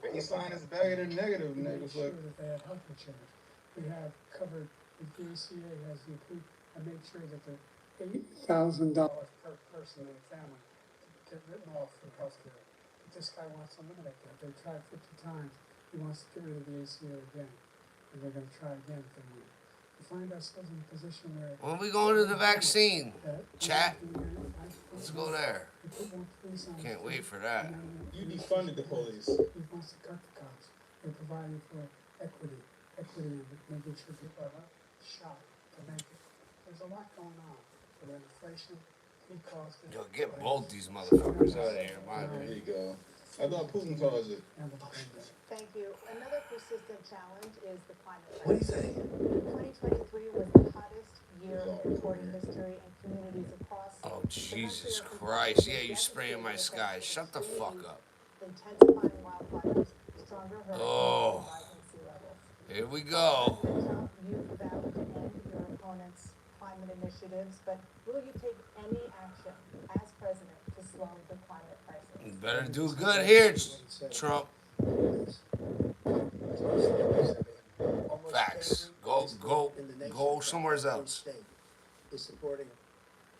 Speaker 5: Baseline is better than negative,
Speaker 3: make
Speaker 5: niggas.
Speaker 3: sure
Speaker 5: Like,
Speaker 3: that they had health insurance. We have covered, the ACA has included, I made sure that the $8,000 per person in the family to get written off for health care. But this guy wants to eliminate that. They tried 50 times. He wants to get rid of the ACA again. And they're going to try again if they win. We find ourselves in a position where...
Speaker 2: When we going to the vaccine? Chat? Let's go there. Can't wait for that.
Speaker 5: you defunded the police.
Speaker 3: He wants to cut the cops. They're providing for equity and making sure people are not shot to make it. There's a lot going on. For inflation, he caused it.
Speaker 2: Yo, get both these motherfuckers out of here, my
Speaker 5: There you go. I thought Putin caused it.
Speaker 3: And with the pandemic.
Speaker 4: Thank you. Another persistent challenge is the climate
Speaker 7: What do you
Speaker 4: crisis.
Speaker 7: say?
Speaker 4: 2023 was the hottest year in recorded history, and communities across
Speaker 2: Oh,
Speaker 4: the
Speaker 2: Jesus
Speaker 4: country are
Speaker 2: Christ.
Speaker 4: confronted
Speaker 2: Yeah,
Speaker 4: with
Speaker 2: you spraying my
Speaker 4: devastating
Speaker 2: sky.
Speaker 4: effects of
Speaker 2: Shut the
Speaker 4: extreme
Speaker 2: fuck
Speaker 4: heat,
Speaker 2: up.
Speaker 4: intensifying wildfires, stronger hurricanes,
Speaker 2: Oh,
Speaker 4: and rising sea levels.
Speaker 2: here we go.
Speaker 4: President Trump, you've vowed to end your opponent's climate initiatives, but will you take any action as president to slow the climate crisis?
Speaker 2: You better do good here, Trump.
Speaker 1: Almost
Speaker 2: Facts.
Speaker 1: every
Speaker 2: Go,
Speaker 1: police
Speaker 2: go,
Speaker 1: in the nation,
Speaker 2: go somewhere
Speaker 1: every
Speaker 2: else.
Speaker 1: state is supporting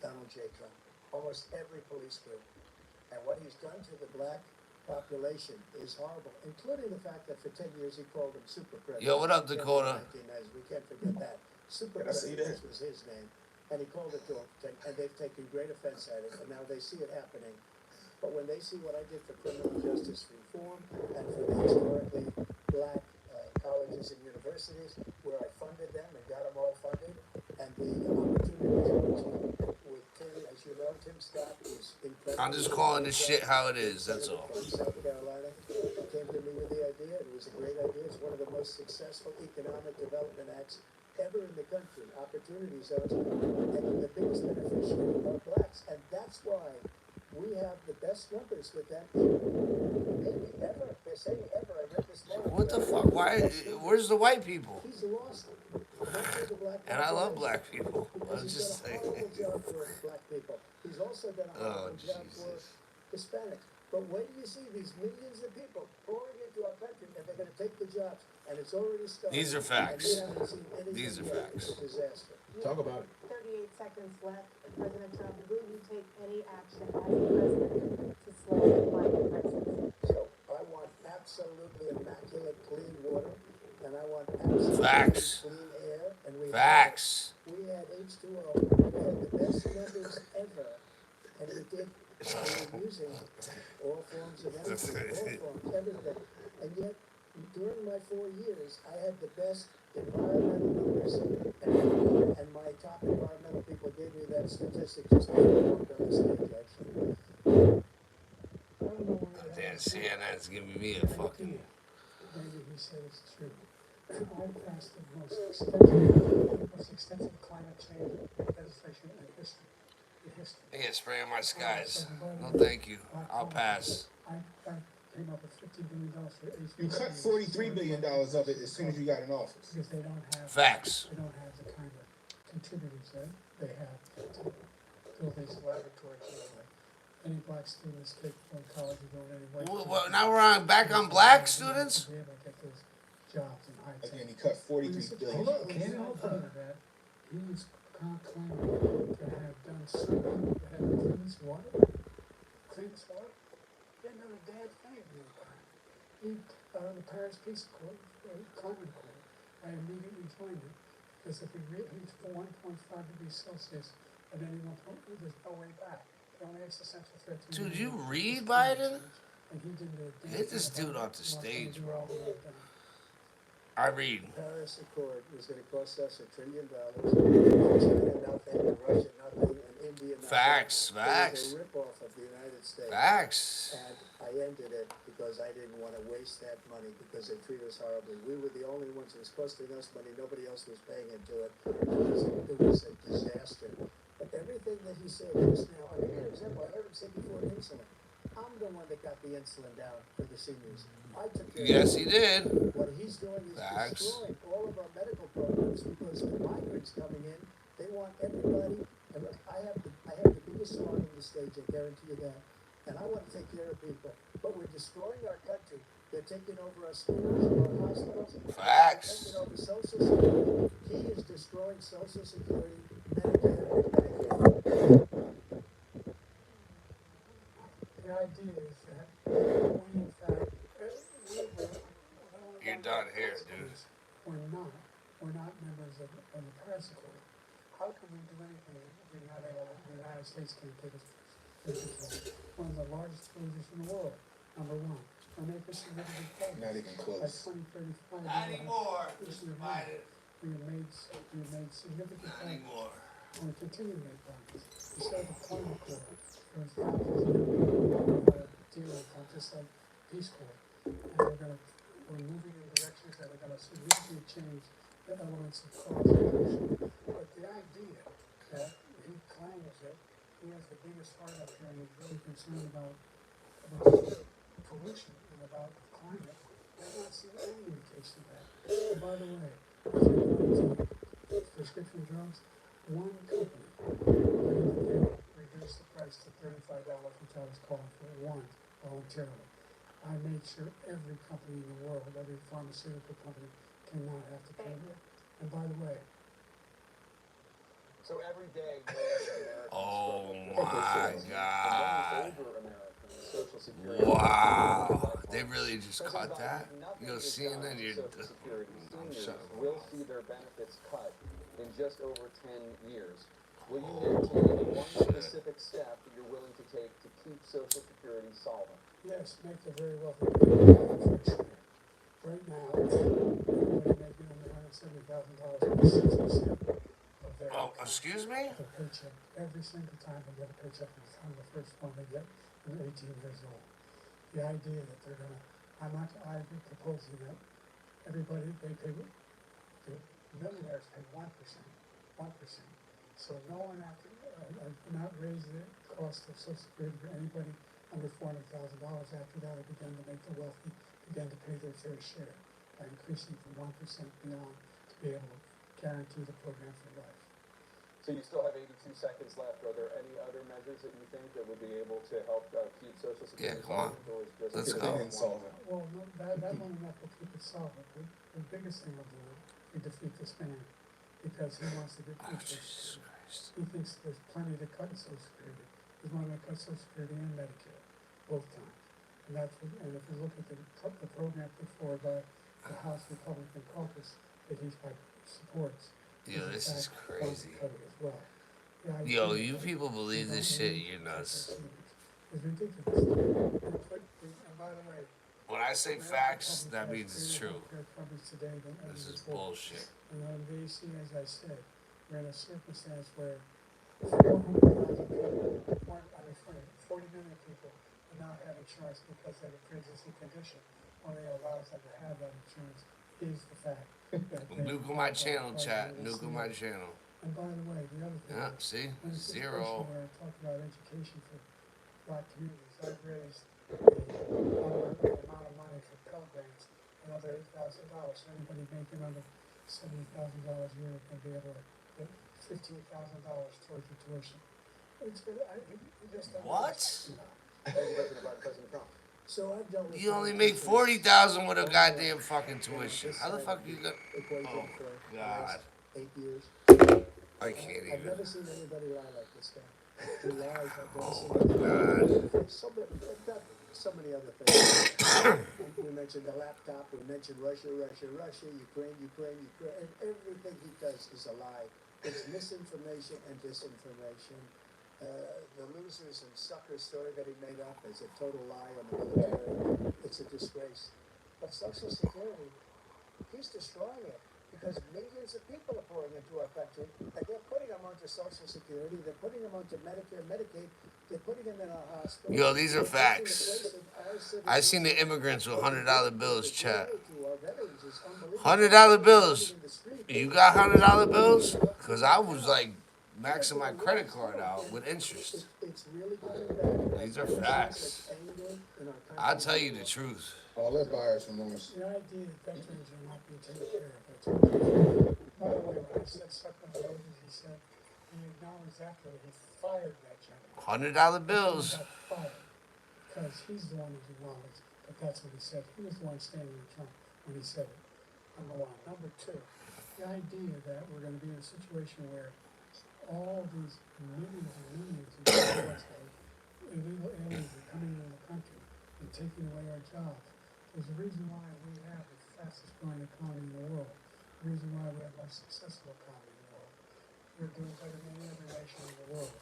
Speaker 1: Donald J. Trump. Almost every police group. And what he's done to the black population is horrible, including the fact that for 10 years he called him super president.
Speaker 2: Yo, what up, Dakota?
Speaker 1: We can't forget that. Super president was his name. And he called it to him, and they've taken great offense at it, and now they see it happening. But when they see what I did for criminal justice reform and for the historically black colleges and universities, where I funded them and got them all funded, and the opportunities with Tim, as you know, Tim Scott is incredible.
Speaker 2: I'm just calling this shit how it is, that's all.
Speaker 1: From South Carolina, he came to me with the idea. It was a great idea. It's one of the most successful economic development acts ever in the country. Opportunity zones, and the biggest beneficiary are blacks, and that's why we have the best numbers with that. Maybe ever. They're saying ever. I read this morning.
Speaker 2: What the fuck? Why? Where's the white people?
Speaker 1: He's lost much of the black
Speaker 2: And I love
Speaker 1: population
Speaker 2: black people. I
Speaker 1: because
Speaker 2: was
Speaker 1: he's
Speaker 2: just
Speaker 1: done a
Speaker 2: saying.
Speaker 1: horrible job for black people. He's also done a
Speaker 2: Oh,
Speaker 1: horrible job for
Speaker 2: Jesus.
Speaker 1: Hispanics. But when you see these millions of people pouring into our country, and they're going to take the jobs, and it's already started.
Speaker 2: These are
Speaker 1: and
Speaker 2: facts.
Speaker 1: you haven't seen anything
Speaker 2: These are
Speaker 1: yet,
Speaker 2: facts.
Speaker 1: it's a disaster.
Speaker 5: Talk about it.
Speaker 4: 38 seconds left. President Trump, will you take any action as president to slow the climate crisis?
Speaker 1: So I want absolutely immaculate clean water, and I want absolutely
Speaker 2: Facts.
Speaker 1: clean air, and
Speaker 2: Facts.
Speaker 1: we had H2O. We had the best numbers ever, and we did. We were using all forms of energy, all forms, everything, and yet during my 4 years, I had the best environmental numbers, and my top environmental people gave me that statistic just before I walked on the stage, actually.
Speaker 3: I don't know where that
Speaker 2: Damn,
Speaker 3: is.
Speaker 2: CNN's giving me a fucking.
Speaker 3: Maybe he said it's true. I passed the most extensive climate change legislation in history.
Speaker 2: They get spraying my skies. No, thank you. I'll pass.
Speaker 3: I came up with $50 billion for HB.
Speaker 5: You cut $43 billion of it as soon as you got in office.
Speaker 3: Because they don't have.
Speaker 2: Facts.
Speaker 3: They don't have the kind of contributors that they have to build these laboratories. Like any black students capable in college or going anywhere.
Speaker 2: Well, now we're back on black students?
Speaker 3: To be able to get those jobs in high tech.
Speaker 5: Again, he cut $43 billion.
Speaker 3: Can't help that. He was claiming to have done something to have cleanest water. Cleanest water? Didn't know a damn thing about it. He, the Paris Peace Accord, Climate Accord, I immediately joined it. Because if we reach 1.5 degrees Celsius at any one point, there's no way back. The only existential threat to
Speaker 2: Dude,
Speaker 3: humanity
Speaker 2: you
Speaker 3: is
Speaker 2: read
Speaker 3: climate
Speaker 2: Biden?
Speaker 3: change. And he didn't do a damn
Speaker 2: Get this
Speaker 3: thing
Speaker 2: dude
Speaker 3: about
Speaker 2: off the
Speaker 3: it.
Speaker 2: stage,
Speaker 3: Do all the way down.
Speaker 2: I read.
Speaker 1: Paris Accord was going to cost us $1 trillion. China nothing, and Russia nothing, and India nothing.
Speaker 2: Facts,
Speaker 1: It
Speaker 2: facts.
Speaker 1: was a ripoff of the United States.
Speaker 2: Facts.
Speaker 1: And I ended it because I didn't want to waste that money because they treat us horribly. We were the only ones. It was costing us money. Nobody else was paying into it. It was a disaster. But everything that he said just now, I'll give you an example. I heard him say before insulin. I'm the one that got the insulin down for the seniors. I took care
Speaker 2: Yes,
Speaker 1: of
Speaker 2: he
Speaker 1: it.
Speaker 2: did.
Speaker 1: What he's doing is
Speaker 2: Facts.
Speaker 1: destroying all of our medical programs because the migrants coming in, they want everybody. And look, I have the biggest song on the stage, I guarantee you that. And I want to take care of people. But we're destroying our country. They're taking over our schools, our hospitals.
Speaker 2: Facts.
Speaker 1: They're taking over Social Security. He is destroying Social Security, Medicare, and Medicaid.
Speaker 3: The idea is that we, in fact,
Speaker 2: You're done here, dude.
Speaker 3: We're not members of the Paris Accord. How can we do anything if the United States can't take us control? One of the largest polluters in the world, number one. We're making significant progress.
Speaker 5: Not even
Speaker 3: By
Speaker 5: close.
Speaker 3: 2035,
Speaker 2: Not anymore, Mr. Biden.
Speaker 3: we have made significant
Speaker 2: Not
Speaker 3: progress.
Speaker 2: anymore.
Speaker 3: And we continue to make progress. We started the climate accord. There was thousands of people deal with just like Peace Corps. And we're moving in directions that are gonna significantly change the elements of cost reduction. But the idea that he claims that he has the biggest heart up here and he's really concerned about pollution and about the climate, I've not seen any indication of that. And by the way, with regard to prescription drugs, one company reduced the price to $35, which I was calling for, one, voluntarily. I made sure every company in the world, every pharmaceutical company, cannot have to pay that. And by the way,
Speaker 6: So every day, millions of Americans
Speaker 2: Oh
Speaker 6: struggle
Speaker 2: my
Speaker 6: with
Speaker 2: God.
Speaker 6: older Americans, Social Security.
Speaker 2: Wow. They really just
Speaker 6: President
Speaker 2: cut
Speaker 6: Biden,
Speaker 2: that?
Speaker 6: nothing
Speaker 2: You know,
Speaker 6: is
Speaker 2: CNN,
Speaker 6: done on
Speaker 2: you're.
Speaker 6: Social Security.
Speaker 2: I'm
Speaker 6: Seniors
Speaker 2: shutting my
Speaker 6: will
Speaker 2: mouth.
Speaker 6: see their benefits cut in just over 10 years. Will you maintain one specific step that you're willing to take to keep Social Security solvent?
Speaker 3: yes, make the very wealthy pay for share. Right now, everybody making under $170,000 gets 6% of their
Speaker 2: Oh,
Speaker 3: income,
Speaker 2: excuse me?
Speaker 3: their paycheck. Every single time they get a paycheck, it's on the first one they get when they're 18 years old. The idea that they're gonna, I'm proposing that everybody, they pay, the millionaires pay 1%, 1%. So no one after, not raise the cost of Social Security for anybody under $400,000. After that, I began to make the wealthy begin to pay their fair share by increasing from 1% beyond to be able to guarantee the program for life.
Speaker 6: So you still have 82 seconds left. Are there any other measures that you think that would be able to help keep Social Security
Speaker 2: come on.
Speaker 6: solvent, or is just
Speaker 2: Let's
Speaker 6: the
Speaker 2: go.
Speaker 6: one
Speaker 5: Insolvent.
Speaker 3: Well, no, that one enough will keep it solvent. The biggest thing will do is defeat this man because he wants to get
Speaker 2: Oh,
Speaker 3: rid of Social
Speaker 2: Jesus
Speaker 3: Security.
Speaker 2: Christ.
Speaker 3: He thinks there's plenty to cut in Social Security. He's wanting to cut Social Security and Medicare, both times. And that's what, and if you look at the program put forward by the House Republican caucus that he supports,
Speaker 2: Yo,
Speaker 3: in
Speaker 2: this is
Speaker 3: fact wants to
Speaker 2: crazy.
Speaker 3: cut it as well. The
Speaker 2: Yo,
Speaker 3: idea
Speaker 2: you
Speaker 3: that
Speaker 2: people believe
Speaker 3: we
Speaker 2: this
Speaker 3: don't
Speaker 2: shit,
Speaker 3: need
Speaker 2: you're
Speaker 3: to cut
Speaker 2: nuts.
Speaker 3: their seniors is ridiculous. And by the way,
Speaker 2: When I say
Speaker 3: American
Speaker 2: facts,
Speaker 3: public
Speaker 2: that
Speaker 3: has
Speaker 2: means it's
Speaker 3: greater
Speaker 2: true.
Speaker 3: healthcare coverage today than ever
Speaker 2: This is
Speaker 3: before.
Speaker 2: bullshit.
Speaker 3: And on DC, as I said, we're in a circumstance where 400,000 people, 40 million people do not have insurance because they have a pre-existing condition. Only allows them to have that insurance is the fact that they
Speaker 2: Nuke my channel,
Speaker 3: qualified
Speaker 2: chat.
Speaker 3: under the
Speaker 2: Nuke my
Speaker 3: CA.
Speaker 2: channel.
Speaker 3: And by the way, the other thing
Speaker 2: Yeah,
Speaker 3: is,
Speaker 2: see?
Speaker 3: when it's a
Speaker 2: Zero.
Speaker 3: situation where I talk about education for black communities, I've raised the amount of money for Pell Grants, another $8,000. So anybody making under $70,000 a year can be able to get $15,000 towards your tuition. It's good. You just don't
Speaker 2: What?
Speaker 6: Thank you, President Biden, President Trump.
Speaker 1: So I've dealt with
Speaker 2: You only
Speaker 1: many
Speaker 2: make
Speaker 1: teachers
Speaker 2: 40,000 with a
Speaker 1: on
Speaker 2: goddamn
Speaker 1: the
Speaker 2: fucking tuition.
Speaker 1: this
Speaker 2: How the
Speaker 1: side
Speaker 2: fuck
Speaker 1: of
Speaker 2: you
Speaker 1: the
Speaker 2: got?
Speaker 1: equation
Speaker 2: Oh
Speaker 1: for the
Speaker 2: God.
Speaker 1: last 8 years.
Speaker 2: I can't
Speaker 1: I've
Speaker 2: even.
Speaker 1: never seen anybody lie like this guy. He lies. I've never
Speaker 2: Oh
Speaker 1: seen
Speaker 2: my God.
Speaker 1: so many other things. We mentioned the laptop. We mentioned Russia, Ukraine, and everything he does is a lie. It's misinformation and disinformation. The losers and suckers story that he made up is a total lie on the military. It's a disgrace. But Social Security, he's destroying it because millions of people are pouring into our country, and they're putting them onto Social Security, they're putting them onto Medicare, Medicaid, they're putting them in our hospitals.
Speaker 2: Yo, these are
Speaker 1: They're taking the
Speaker 2: facts.
Speaker 1: place of our citizens.
Speaker 2: I seen the immigrants with $100 bills,
Speaker 1: The
Speaker 2: chat.
Speaker 1: delay to our veterans is unbelievable.
Speaker 2: $100 bills.
Speaker 1: Living in the street.
Speaker 2: You got $100 bills? Cause I was like maxing my credit card out with interest.
Speaker 1: It's really coming back.
Speaker 2: These are facts. I'll tell you the truth.
Speaker 5: All that buyer's remorse.
Speaker 3: The idea that veterans are not being taken care of, that's what. By the way, when I said suck on the roses, he said, he acknowledged after he fired that gentleman.
Speaker 2: $100 bills.
Speaker 3: He got fired, because he's the one who's acknowledged that that's what he said. He was the one standing in Trump when he said it, number one. Number two, the idea that we're gonna be in a situation where all these millions and millions of illegal aliens are coming into the country and taking away our jobs. There's a reason why we have the fastest growing economy in the world. The reason why we have the most successful economy in the world. We're doing better than any other nation in the world.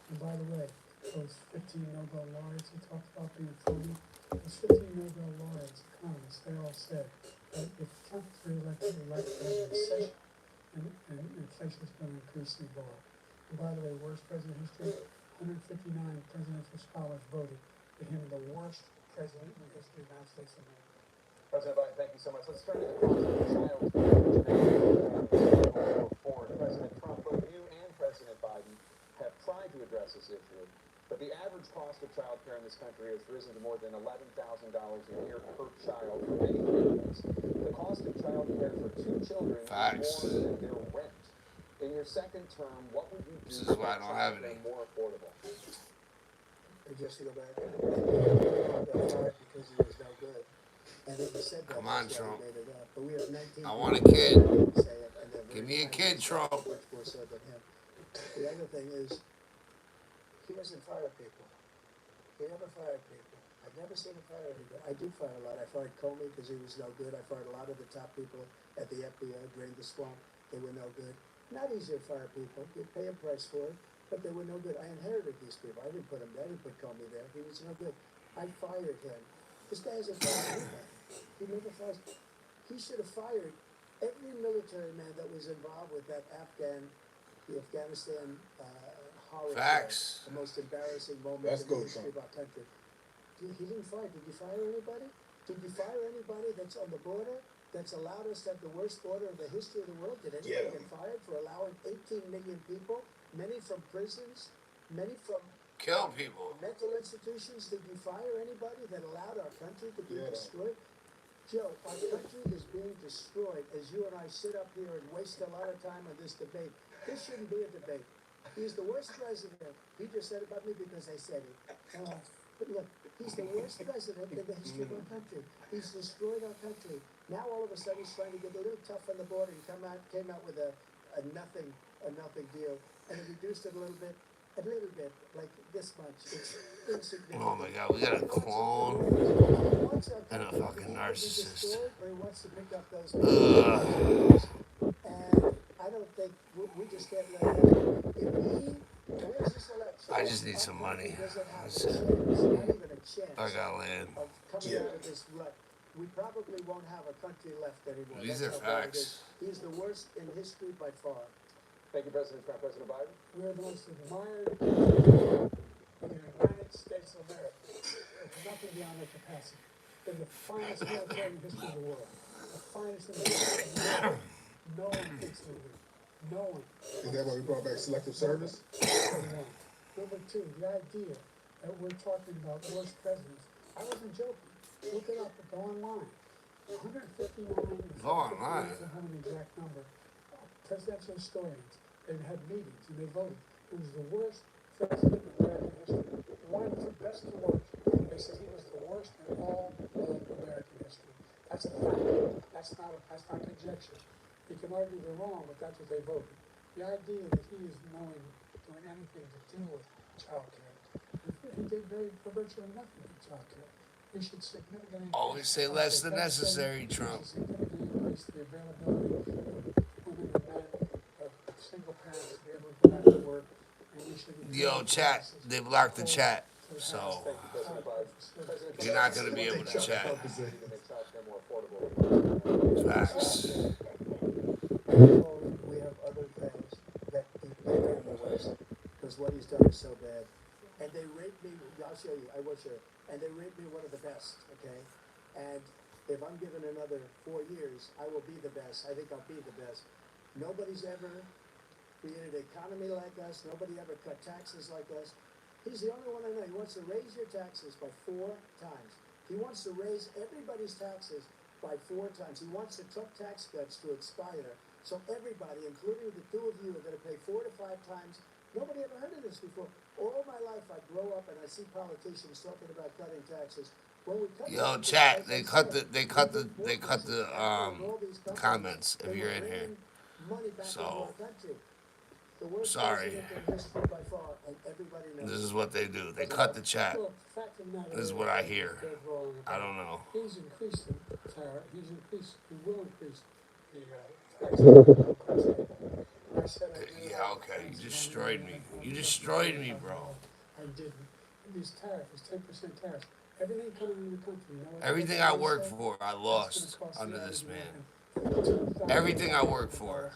Speaker 3: And by the way, those 15 Nobel laureates he talked about being phony, those 15 Nobel laureates, economists, they all said that if Trump is reelected, there's a recession and inflation is going to increase in the world. And by the way, worst president in history, 159 presidential scholars voted for him the worst president in the history of the United States of America.
Speaker 6: President Biden, thank you so much. Let's turn to the cost of child care, which remains forward. President Trump, both you and President Biden have tried to address this issue, but the average cost of child care in this country has risen to more than $11,000 a year per child for many families. The cost of child care for 2 children
Speaker 2: Facts.
Speaker 6: is more than their rent. In your second term, what would you do
Speaker 2: This
Speaker 6: to
Speaker 2: is why I
Speaker 6: make
Speaker 2: don't have
Speaker 6: child care
Speaker 2: any.
Speaker 6: more affordable?
Speaker 1: Just to go back, got fired because he was no good. And then he said that.
Speaker 2: Come on,
Speaker 1: that's why he
Speaker 2: Trump.
Speaker 1: made it up. But we have 19
Speaker 2: I want a
Speaker 1: people
Speaker 2: kid.
Speaker 1: that didn't say it, and they're
Speaker 2: Give
Speaker 1: very
Speaker 2: me a
Speaker 1: kind
Speaker 2: kid,
Speaker 1: and
Speaker 2: Trump.
Speaker 1: much more so than him. The other thing is, he doesn't fire people. He never fired people. I've never seen him fire anybody. I do fire a lot. I fired Comey because he was no good. I fired a lot of the top people at the FBI, drained the swamp. They were no good. Not easy to fire people. You pay a price for it, but they were no good. I inherited these people. I didn't put him there. I didn't put Comey there. He was no good. I fired him. This guy hasn't fired anybody. He never fires. He should have fired every military man that was involved with that the Afghanistan horror.
Speaker 2: Facts.
Speaker 1: The most embarrassing moment
Speaker 5: Let's
Speaker 1: in
Speaker 5: go,
Speaker 1: the history of our country. He didn't fire. Did you fire anybody? Did you fire anybody that's on the border that's allowed us to have the worst border in the history of the world? Did anybody get fired for allowing 18 million people, many from prisons, many from
Speaker 2: Kill people.
Speaker 1: mental institutions? Did you fire anybody that allowed our country to be destroyed? Joe, our country is being destroyed as you and I sit up here and waste a lot of time on this debate. This shouldn't be a debate. He's the worst president. He just said about me because I said it. But look, he's the worst president in the history of our country. He's destroyed our country. Now all of a sudden he's trying to get a little tough on the border and came out with a nothing deal, and it reduced it a little bit, like this much. It's insignificant.
Speaker 2: Oh my God, we got a clone and a fucking narcissist.
Speaker 1: Or he wants to pick up those.
Speaker 2: Ugh.
Speaker 1: And I don't think we just can't let him. If he wins this election,
Speaker 2: I just need some money. That's it.
Speaker 1: not even a chance
Speaker 2: I got land.
Speaker 1: of coming out of this rut. We probably won't have a country left anymore.
Speaker 2: These
Speaker 1: That's
Speaker 2: are
Speaker 1: how bad it is.
Speaker 2: facts.
Speaker 1: He's the worst in history by far.
Speaker 6: Thank you, President Trump. President Biden?
Speaker 3: We're the most admired people in the United States of America. There's nothing beyond their capacity. They're the finest military in the history of the world. The finest in the history of the world. No one thinks they do. No one.
Speaker 5: Is that why we brought back selective service?
Speaker 3: Number one. Number two, the idea that we're talking about worst presidents. I wasn't joking. Look it up. Go online. 159.
Speaker 2: Go online.
Speaker 3: I don't have an exact number. Presidential historians. They've had meetings and they voted. It was the worst president in American history. One from best to worst. They said he was the worst in all of American history. That's a fact. That's not conjecture. You can argue they're wrong, but that's what they voted. The idea that he is doing anything to deal with child care. He did virtually nothing with child care. He should significantly
Speaker 2: Always say less than necessary, Trump.
Speaker 3: significantly increase the availability of women and men, of single parents to be able to go back to work. And we should
Speaker 2: Yo, chat. They blocked the chat. So
Speaker 6: Thank you, President Biden. President
Speaker 2: you're not going to be able to chat.
Speaker 6: to make child care more affordable.
Speaker 2: Facts.
Speaker 1: We have other things that people in the West, because what he's done is so bad. And they rate me, I'll show you, I will show you, and they rate me one of the best, okay? And if I'm given another 4 years, I will be the best. I think I'll be the best. Nobody's ever created an economy like us. Nobody ever cut taxes like us. He's the only one I know. He wants to raise your taxes by 4 times. He wants to raise everybody's taxes by 4 times. He wants the Trump tax cuts to expire. So everybody, including the 2 of you, are going to pay 4 to 5 times. Nobody ever heard of this before. All my life, I grow up and I see politicians talking about cutting taxes. When we cut
Speaker 2: Yo, chat. They cut the comments if you're in here. So sorry. This is what they do. They cut the chat. This is what I hear. I don't know.
Speaker 3: He's increased the tariff. He will increase the tax. I said I did.
Speaker 2: Yeah, okay. You destroyed me. You destroyed me, bro.
Speaker 3: I didn't. These tariffs, 10% tariffs. Everything coming in the country. You know what
Speaker 2: Everything I worked for, I lost under this man. Everything I worked for.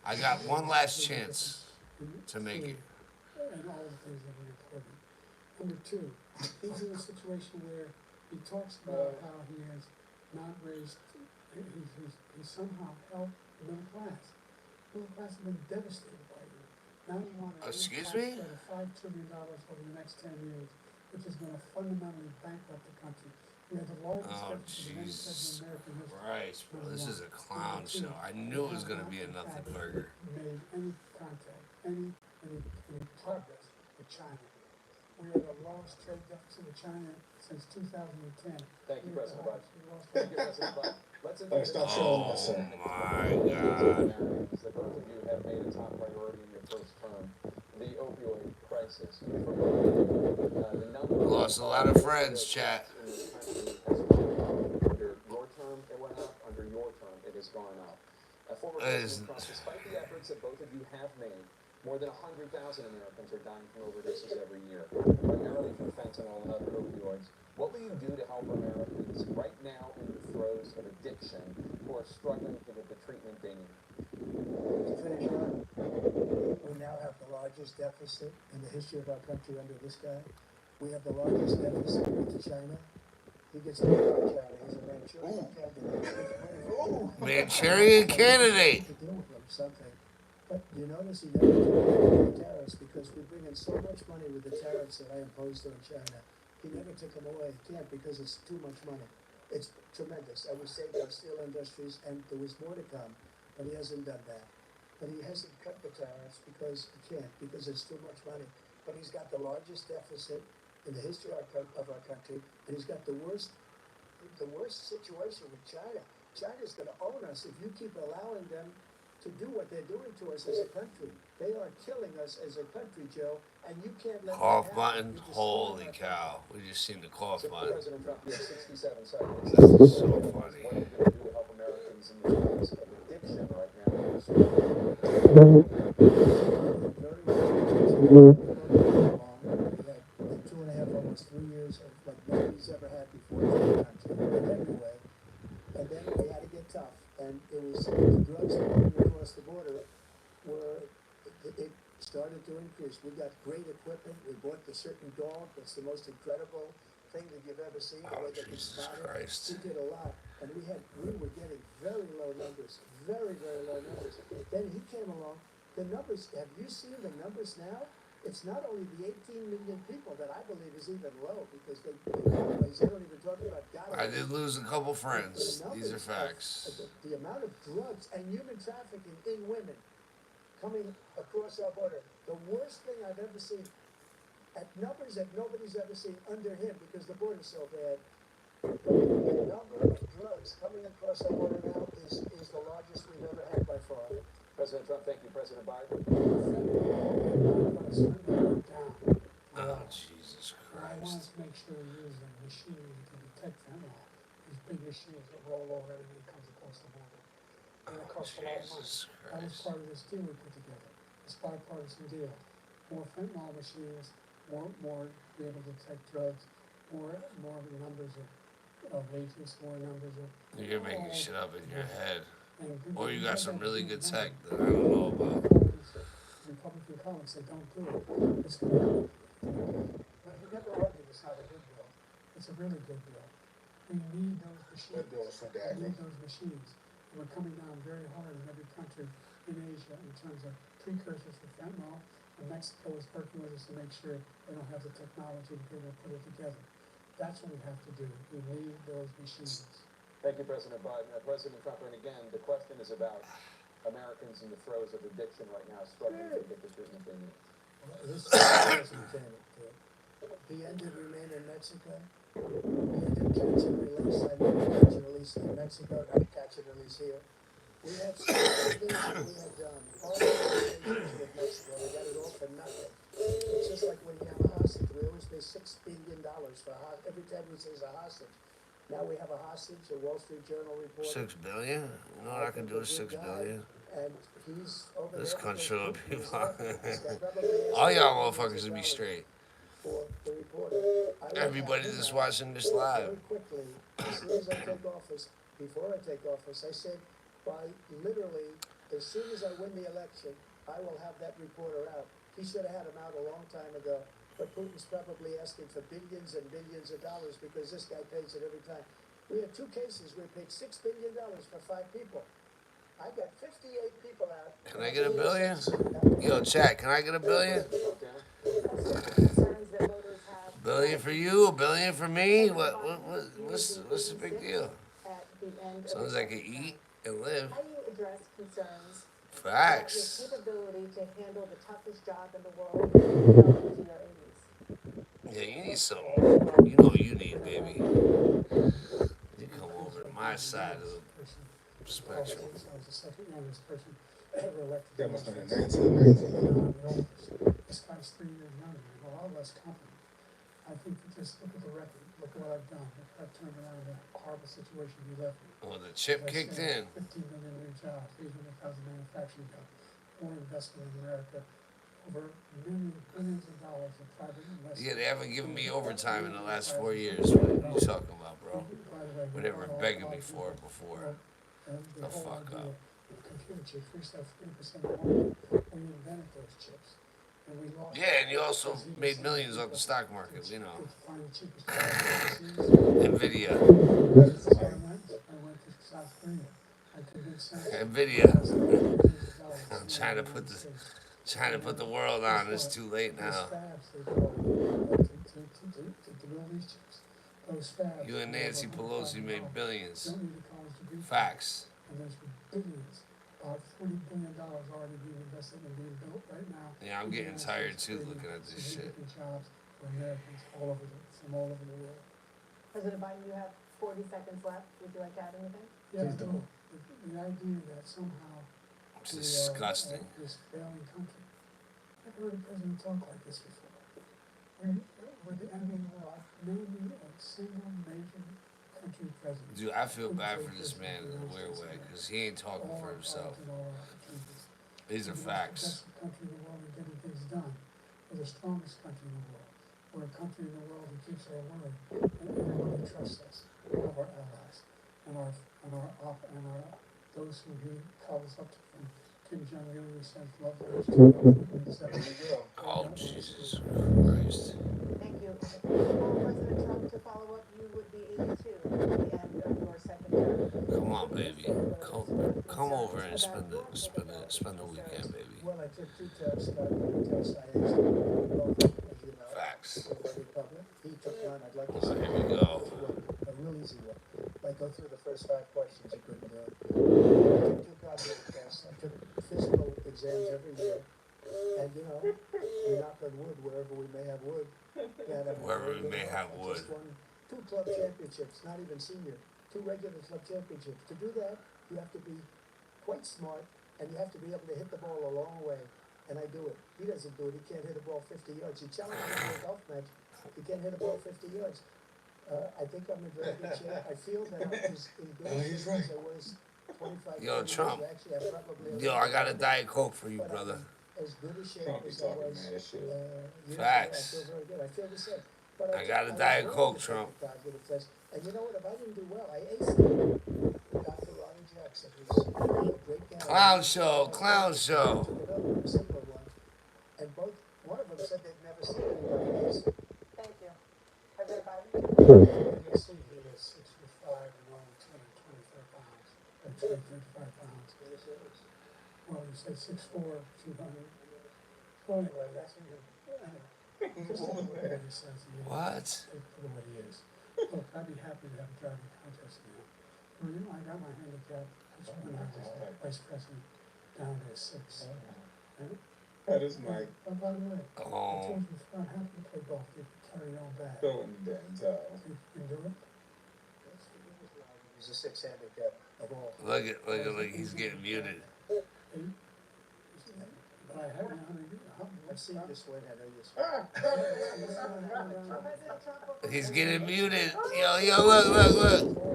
Speaker 2: I got one last chance to make it.
Speaker 3: And all the things that we reported. Number two, he's in a situation where he talks about how he has not raised, he's somehow helped the middle class. Middle class have been devastated by you. Now you want a
Speaker 2: Excuse
Speaker 3: tax
Speaker 2: me?
Speaker 3: cut of $5 trillion over the next 10 years, which is gonna fundamentally bankrupt the country. We have the largest
Speaker 2: Oh,
Speaker 3: deficit of any president
Speaker 2: Jesus
Speaker 3: in American history.
Speaker 2: Christ, bro.
Speaker 3: Number
Speaker 2: This
Speaker 3: one.
Speaker 2: is a clown
Speaker 3: Number two,
Speaker 2: show. I
Speaker 3: they
Speaker 2: knew it was
Speaker 3: have
Speaker 2: going to
Speaker 3: not,
Speaker 2: be a
Speaker 3: in
Speaker 2: nothing
Speaker 3: fact,
Speaker 2: burger.
Speaker 3: made any contact, any progress with China. We had a lost trade deficit with China since 2010.
Speaker 6: Thank you,
Speaker 3: We have
Speaker 6: President
Speaker 3: the
Speaker 6: Biden.
Speaker 3: highest- we lost
Speaker 6: Thank you, President Biden. Let's
Speaker 5: All right, stop trolling us,
Speaker 2: Oh,
Speaker 5: sir.
Speaker 2: my God.
Speaker 6: Americans that both of you have made a top priority in your first term, the opioid crisis. The number
Speaker 2: Lost a lot of friends, chat.
Speaker 6: in this country has gone up. Under your term, it went up. Under your term, it has gone up. Former President Trump, despite the efforts that both of you have made, more than 100,000 Americans are dying from overdoses every year, primarily from fentanyl and other opioids. What will you do to help Americans right now in the throes of addiction who are struggling to get the treatment they need?
Speaker 1: To finish on, we now have the largest deficit in the history of our country under this guy. We have the largest deficit with China. He gets paid by China. He's a Manchurian candidate.
Speaker 2: Manchurian candidate.
Speaker 1: To deal with them, something. But you notice he never took away the tariffs because we bring in so much money with the tariffs that I imposed on China. He never took them away. He can't because it's too much money. It's tremendous. And we saved our steel industries, and there was more to come, but he hasn't done that. But he hasn't cut the tariffs because he can't, because it's too much money. But he's got the largest deficit in the history of our country, and he's got the worst situation with China. China's going to own us if you keep allowing them to do what they're doing to us as a country. They are killing us as a country, Joe, and you can't let
Speaker 2: Cough
Speaker 1: that
Speaker 2: button.
Speaker 1: happen.
Speaker 2: Holy cow. We just seen the cough
Speaker 6: So,
Speaker 2: button.
Speaker 6: President Trump, you have 67 seconds.
Speaker 2: This is so funny.
Speaker 6: What are you going to do to help Americans in the throes of addiction right now?
Speaker 1: We had 2.5, almost 3 years of like nobody's ever had before in the country, in every way. And then we had to get tough, and it was the drugs coming across the border were it started to increase. We got great equipment. We bought the certain dog. That's the most incredible thing that you've ever seen. The way they can
Speaker 2: Jesus
Speaker 1: spot it.
Speaker 2: Christ.
Speaker 1: We did a lot, and we were getting very low numbers, very low numbers. Then he came along. The numbers. Have you seen the numbers now? It's not only the 18 million people that I believe is even low because they don't even talk about God.
Speaker 2: I did lose a couple friends. These are facts.
Speaker 1: The amount of drugs and human trafficking in women coming across our border, the worst thing I've ever seen, at numbers that nobody's ever seen under him because the border's so bad. The number of drugs coming across our border now is the largest we've ever had by far.
Speaker 6: President Trump, thank you. President Biden.
Speaker 2: Oh, Jesus
Speaker 3: I want
Speaker 2: Christ.
Speaker 3: to make sure we use the machinery to detect fentanyl. These big machines that roll over everything that comes across the border. And it costs a lot of money.
Speaker 2: Jesus
Speaker 3: That was
Speaker 2: Christ.
Speaker 3: part of this deal we put together, this bipartisan deal. More fentanyl machines, more be able to detect drugs, more numbers of agents, more numbers of.
Speaker 2: You're making shit up in your head.
Speaker 3: And
Speaker 2: Or you got some really good tech that I
Speaker 3: Republican
Speaker 2: don't know about.
Speaker 3: colleagues say don't do it. It's going to happen. But he never argued it's not a good bill. It's a really good bill. We need those machines.
Speaker 5: That bill is
Speaker 3: We
Speaker 5: fantastic.
Speaker 3: need those machines. And we're coming down very hard in every country in Asia in terms of precursors for fentanyl. And Mexico is working with us to make sure they don't have the technology to be able to put it together. That's what we have to do. We need those machines.
Speaker 6: Thank you, President Biden. President Trump, and again, the question is about Americans in the throes of addiction right now, struggling to get the treatment they need.
Speaker 1: This he ended remain in Mexico. He ended catch and release. I mean, catch and release in Mexico, not catch and release here. We had so many things that we had done. All the negotiations with Mexico, we got it all for nothing. It's just like when you have a hostage. We always pay $6 billion for a hostage. Every time we say it's a hostage. Now we have a hostage, a Wall Street Journal report.
Speaker 2: 6 billion? You know what I can do with 6 billion?
Speaker 1: And he's over
Speaker 2: This
Speaker 1: there
Speaker 2: country will
Speaker 1: because
Speaker 2: be
Speaker 1: Putin is
Speaker 2: fine.
Speaker 1: left. He's got probably
Speaker 2: All y'all
Speaker 1: $millions
Speaker 2: motherfuckers will be straight.
Speaker 1: for the reporter. I will
Speaker 2: Everybody
Speaker 1: have him
Speaker 2: that's
Speaker 1: out
Speaker 2: watching this live.
Speaker 1: very quickly, as soon as I take office, before I take office, I said by literally, as soon as I win the election, I will have that reporter out. He should have had him out a long time ago. but Putin's probably asking for billions and billions of dollars because this guy pays it every time. We had 2 cases where we paid $6 billion for 5 people. I got 58 people out.
Speaker 2: Can I get a billion? Yo, chat, can I get a billion?
Speaker 4: Concerns that voters have.
Speaker 2: Billion for you, a billion for me? What's the big deal?
Speaker 4: At the end
Speaker 2: As long
Speaker 4: of
Speaker 2: as
Speaker 4: the
Speaker 2: I can eat and live.
Speaker 4: How do you address concerns about
Speaker 2: Facts.
Speaker 4: your capability to handle the toughest job in the world well into your 80s?
Speaker 2: Yeah, you need something. You know what you need, baby. You come over to my side of the spectrum.
Speaker 3: I was the second youngest person ever elected.
Speaker 5: That must have been in
Speaker 3: This guy's 3 years younger, a lot less company. I think that just look at the record, look at what I've done, look how I've turned around the horrible situation you left me.
Speaker 2: Oh, the chip kicked in.
Speaker 3: 15 million new jobs, 800,000 manufacturing jobs, more investment in America, over billions of dollars in private investment.
Speaker 2: Yeah, they haven't given me overtime in the last 4 years. What are you talking about, bro?
Speaker 3: By the way,
Speaker 2: What they were begging me for before.
Speaker 3: the
Speaker 2: The
Speaker 3: whole
Speaker 2: fuck
Speaker 3: idea
Speaker 2: up.
Speaker 3: of computer chips, we used to have 30% more when we invented those chips. And we lost.
Speaker 2: Yeah, and you also made millions off the stock market, you know.
Speaker 3: Find the cheapest price.
Speaker 2: Nvidia.
Speaker 3: I went to South Korea. I convinced them.
Speaker 2: Nvidia. I'm trying to put the world on. It's too late now. You and Nancy Pelosi made billions. Facts.
Speaker 3: And there's billions, about $40 billion already being invested and being built right now.
Speaker 2: Yeah, I'm getting tired too looking at this shit.
Speaker 3: Jobs for Americans from all over the world.
Speaker 4: President Biden, you have 40 seconds left. Would you like to add anything?
Speaker 3: Yeah, the idea that somehow
Speaker 2: It's disgusting.
Speaker 3: this failing country. I've heard a president talk like this before. We're the enemy of the world. Name me a single major country president.
Speaker 2: Dude, I feel bad for this man in a weird way because he ain't talking for himself. These are facts.
Speaker 3: We're the best country in the world at getting things done. We're the strongest country in the world. We're a country in the world that keeps our word, and everybody trusts us. All of our allies, and those who he calls up from Kim Jong Un, who sends love letters to.
Speaker 2: Oh, Jesus Christ.
Speaker 4: Thank you. President Trump, to follow up, you would be 82 at the end of your second term.
Speaker 2: Come on, baby. Come over and spend the weekend, baby.
Speaker 1: Well, I took 2 tests. One test I asked him both, as you know,
Speaker 2: Facts.
Speaker 1: for the Republic. He took one. I'd like to
Speaker 2: Oh,
Speaker 1: see
Speaker 2: here we go.
Speaker 1: a real easy one. Like go through the first 5 questions. He couldn't do it. I took 2 cognitive tests. I took physical exams every year. And you know, we knock on wood wherever we may have wood.
Speaker 2: Wherever we may have
Speaker 1: I
Speaker 2: wood.
Speaker 1: just won 2 club championships, not even senior. 2 regular club championships. To do that, you have to be quite smart, and you have to be able to hit the ball a long way. And I do it. He doesn't do it. He can't hit a ball 50 yards. He challenged me to a golf match. He can't hit a ball 50 yards. I think I'm in very good shape. I feel that I'm as in good shape as I was 25
Speaker 2: Yo,
Speaker 1: years
Speaker 2: Trump.
Speaker 1: ago. Actually, I probably
Speaker 2: Yo, I got a Diet Coke for you,
Speaker 1: but
Speaker 2: brother.
Speaker 1: I'm as good a shape
Speaker 5: Trump be
Speaker 1: as I
Speaker 5: talking
Speaker 1: was
Speaker 5: mad shit.
Speaker 1: years ago.
Speaker 2: Facts.
Speaker 1: I feel very good. I feel the same. But
Speaker 2: I got a Diet Coke, Trump.
Speaker 1: And you know what? If I didn't do well, I aced it. Dr. Ronnie Jackson, who's a great guy.
Speaker 2: Clown show, clown show.
Speaker 1: Took another simple one, and one of them said they'd never seen anybody ace it.
Speaker 4: Thank you. President Biden?
Speaker 3: You can see he is 65 and only 225 pounds, or 235 pounds. Well, you said 6'4", 200. Well, anyway, that's what he says he is.
Speaker 2: What?
Speaker 3: For what he is. Look, I'd be happy to have a driving contest now. Well, you know, I got my handicap, when I was vice president, down to 6. And,
Speaker 5: That is Mike
Speaker 3: by the way, I
Speaker 2: Oh,
Speaker 3: told you before, how can you play golf if you carry your own bag?
Speaker 5: throwing the damn towel.
Speaker 3: You can do it?
Speaker 1: He's a 6 handicap of all.
Speaker 2: look, he's getting muted.
Speaker 3: But I have now,
Speaker 1: I've seen this win, I know this.
Speaker 4: President Trump will
Speaker 2: He's getting muted. Yo, look.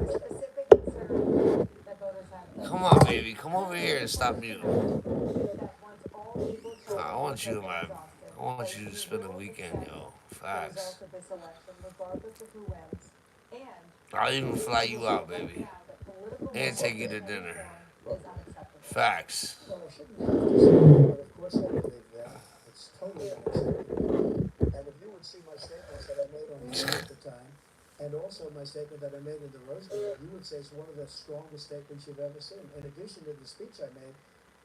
Speaker 4: specific concern that voters have.
Speaker 2: Come on, baby. Come over here and stop muting.
Speaker 4: That wants all equal choice.
Speaker 2: I want you to spend the weekend, yo. Facts.
Speaker 4: Results of this election, regardless of who wins, and
Speaker 2: I'll even fly you out, baby.
Speaker 4: now that political
Speaker 2: And take you to dinner.
Speaker 4: is unacceptable.
Speaker 2: Facts.
Speaker 1: Well, I shouldn't have to say that, but of course I believe that. It's totally unacceptable. And if you were at the time. And also my statement that I made in the Rose Bowl, you would say it's one of the strongest statements you've ever seen. In addition to the speech I made,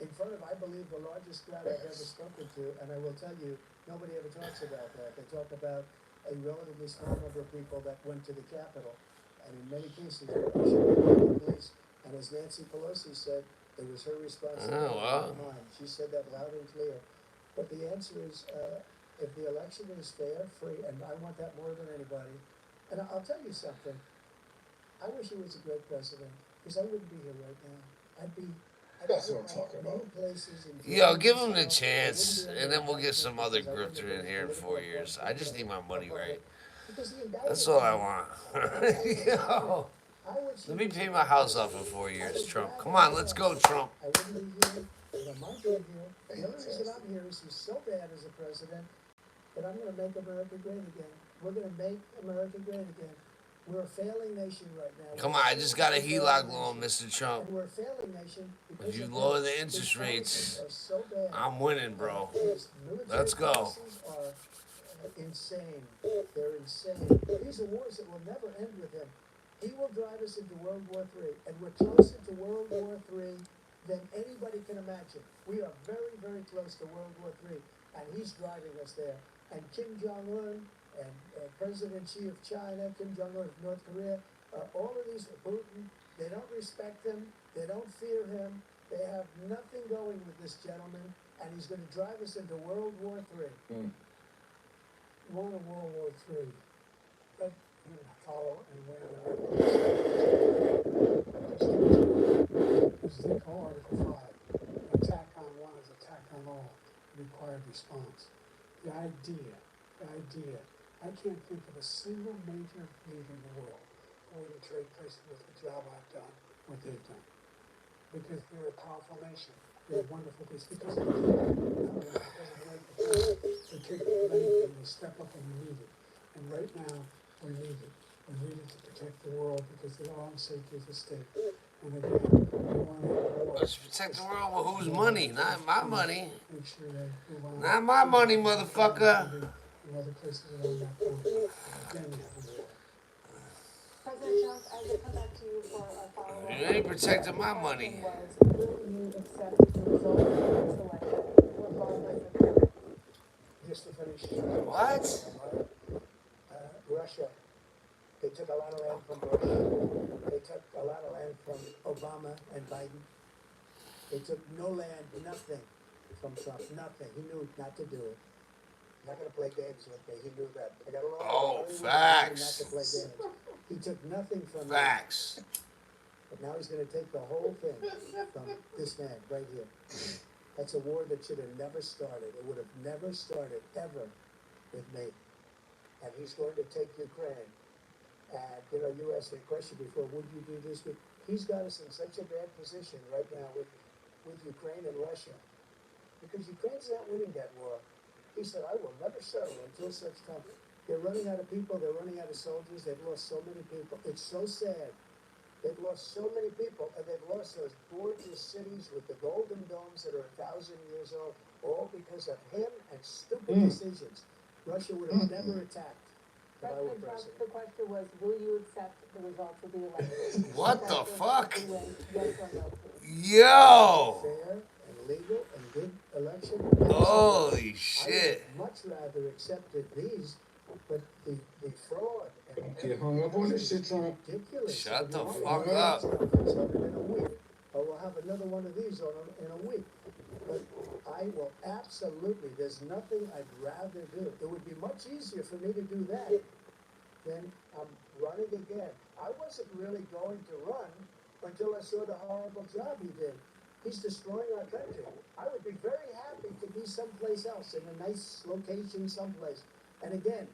Speaker 1: in front of, I believe, the largest crowd I've ever spoken to, and I will tell you, nobody ever talks about that. They talk about a relatively small number of people that went to the Capitol, and in many cases, the police. And as Nancy Pelosi said, it was her responsibility, not mine. She said that loud and clear. But the answer is, if the election is fair, free, and I want that more than anybody. And I'll tell you something. I wish he was a great president, because I wouldn't be here right now.
Speaker 5: That's what I'm talking about.
Speaker 2: Yo, give him the chance, and then we'll get some other grifter in here in 4 years. I just need my money right. That's all I want. Yo, let me pay my house off in 4 years, Trump. Come on, let's go, Trump.
Speaker 1: I wouldn't be here, but I might be here. The only reason I'm here is he's so bad as a president, but I'm going to make America great again. We're going to make America great again. We're a failing nation right now.
Speaker 2: Come on, I just got a HELOC loan, Mr. Trump.
Speaker 1: And we're a failing nation because
Speaker 2: If you lower the interest rates,
Speaker 1: so bad.
Speaker 2: I'm winning, bro. Let's go.
Speaker 1: Are insane. They're insane. These are wars that will never end with him. He will drive us into World War III, and we're closer to World War III than anybody can imagine. We are very, very close to World War III, and he's driving us there. And Kim Jong-un and President Xi of China, Kim Jong-un of North Korea, all of these, Putin, they don't respect him, they don't fear him, they have nothing going with this gentleman, and he's going to drive us into World War III.
Speaker 3: One of World War III. But follow and win. Take Article 5. Attack on one is attack on all. Required response. The idea, I can't think of a single major leader in the world who wouldn't trade places with the job I've done, what they've done. Because they're a powerful nation. They're a wonderful place. Because of the they take the money and they step up and we need it. And right now, we need it. We need it to protect the world because the law and safety is at stake. And again, we want to have war.
Speaker 2: Let's protect the world with whose money? Not my money.
Speaker 3: Make sure they move on.
Speaker 2: Not my money, motherfucker.
Speaker 3: And other places around that front. Again, we have a war.
Speaker 4: President Trump, I will come back to you for a follow-up.
Speaker 2: You ain't protecting my money.
Speaker 4: Will you accept the result of this election, regardless of the
Speaker 1: Just to finish.
Speaker 2: What?
Speaker 1: Russia. They took a lot of land from Bush. They took a lot of land from Obama and Biden. They took no land, nothing from Trump, nothing. He knew not to do it. Not going to play games with me. He knew that. I got a lot of
Speaker 2: facts.
Speaker 1: not to play games. He took nothing from
Speaker 2: Facts.
Speaker 1: me. But now he's going to take the whole thing from this man right here. That's a war that should have never started. It would have never started, ever, with me. And he's going to take Ukraine. And, you asked me a question before, would you do this? He's got us in such a bad position right now with Ukraine and Russia. Because Ukraine's not winning that war. He said, I will never settle until such time. They're running out of people. They're running out of soldiers. They've lost so many people. It's so sad. They've lost so many people, and they've lost those gorgeous cities with the golden domes that are 1,000 years old, all because of him and stupid decisions. Russia would have never attacked if I were
Speaker 4: President Trump,
Speaker 1: president.
Speaker 4: the question was, will you accept the results of the election?
Speaker 2: What the fuck?
Speaker 4: Yes or no, please?
Speaker 2: Yo!
Speaker 1: Fair and legal and good election.
Speaker 2: Holy
Speaker 1: I
Speaker 2: shit.
Speaker 1: would much rather accepted these, but the fraud and
Speaker 5: Don't get hung up on this shit, Trump.
Speaker 1: ridiculous.
Speaker 2: Shut the
Speaker 1: It's
Speaker 2: fuck up.
Speaker 1: in a week. Or we'll have another one of these in a week. But I will absolutely, there's nothing I'd rather do. It would be much easier for me to do that than running again. I wasn't really going to run until I saw the horrible job he did. He's destroying our country. I would be very happy to be someplace else, in a nice location someplace. And again,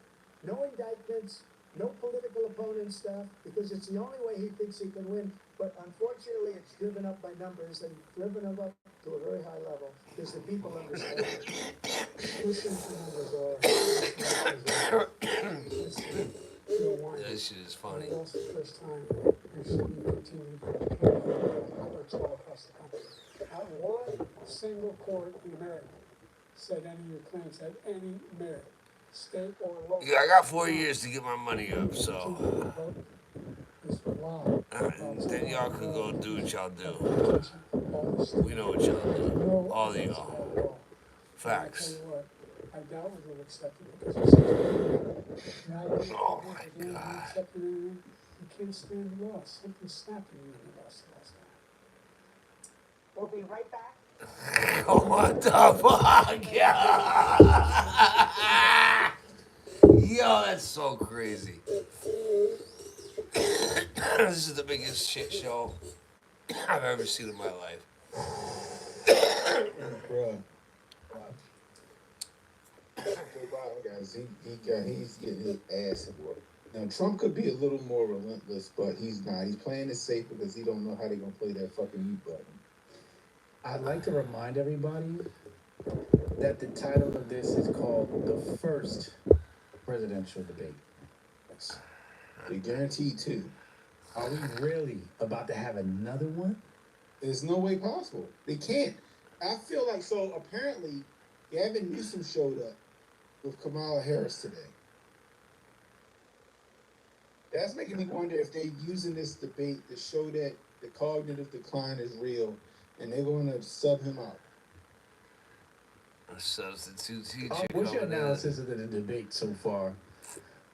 Speaker 1: no indictments, no political opponent stuff, because it's the only way he thinks he can win. But unfortunately, it's driven up by numbers and driven him up to a very high level, because the people understand it. Listen to numbers all.
Speaker 2: This shit is funny.
Speaker 3: That's the first time we've seen continued courts all across the country. Not one single court in America said any of your claims had any merit. state or local.
Speaker 2: Yeah, I got 4 years to get my money up, so then y'all could go do what y'all do. We know what y'all do, all of y'all. Facts.
Speaker 3: I doubt whether they'll accept it because it's
Speaker 2: Oh my God.
Speaker 3: you can't stand the loss. Something snapped in you when you lost the last time.
Speaker 4: We'll be right back.
Speaker 2: What the fuck? Yo, that's so crazy. This is the biggest shit show I've ever seen in my life.
Speaker 5: Bruh. Joe Biden, guys, he's getting his ass whooped. Now, Trump could be a little more relentless, but he's not. He's playing it safe because he don't know how they're going to play that fucking mute button.
Speaker 7: I'd like to remind everybody that the title of this is called The First Presidential Debate.
Speaker 5: They guaranteed two.
Speaker 7: Are we really about to have another one?
Speaker 5: There's no way possible. They can't. I feel like, so apparently, Gavin Newsom showed up with Kamala Harris today. That's making me wonder if they're using this debate to show that the cognitive decline is real and they're going to sub him out.
Speaker 2: A substitute teacher.
Speaker 7: What's your analysis of the debate so far?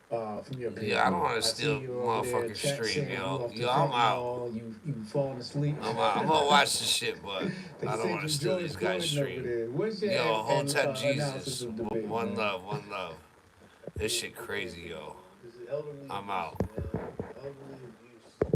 Speaker 7: From your opinion?
Speaker 2: Yeah, I don't want to steal motherfucking stream, yo. Yo, I'm out.
Speaker 7: You falling asleep?
Speaker 2: I'm gonna watch the shit, but I don't want to steal these guys' stream. Yo, Hotep Jesus. One love, one love. This shit crazy, yo. I'm out.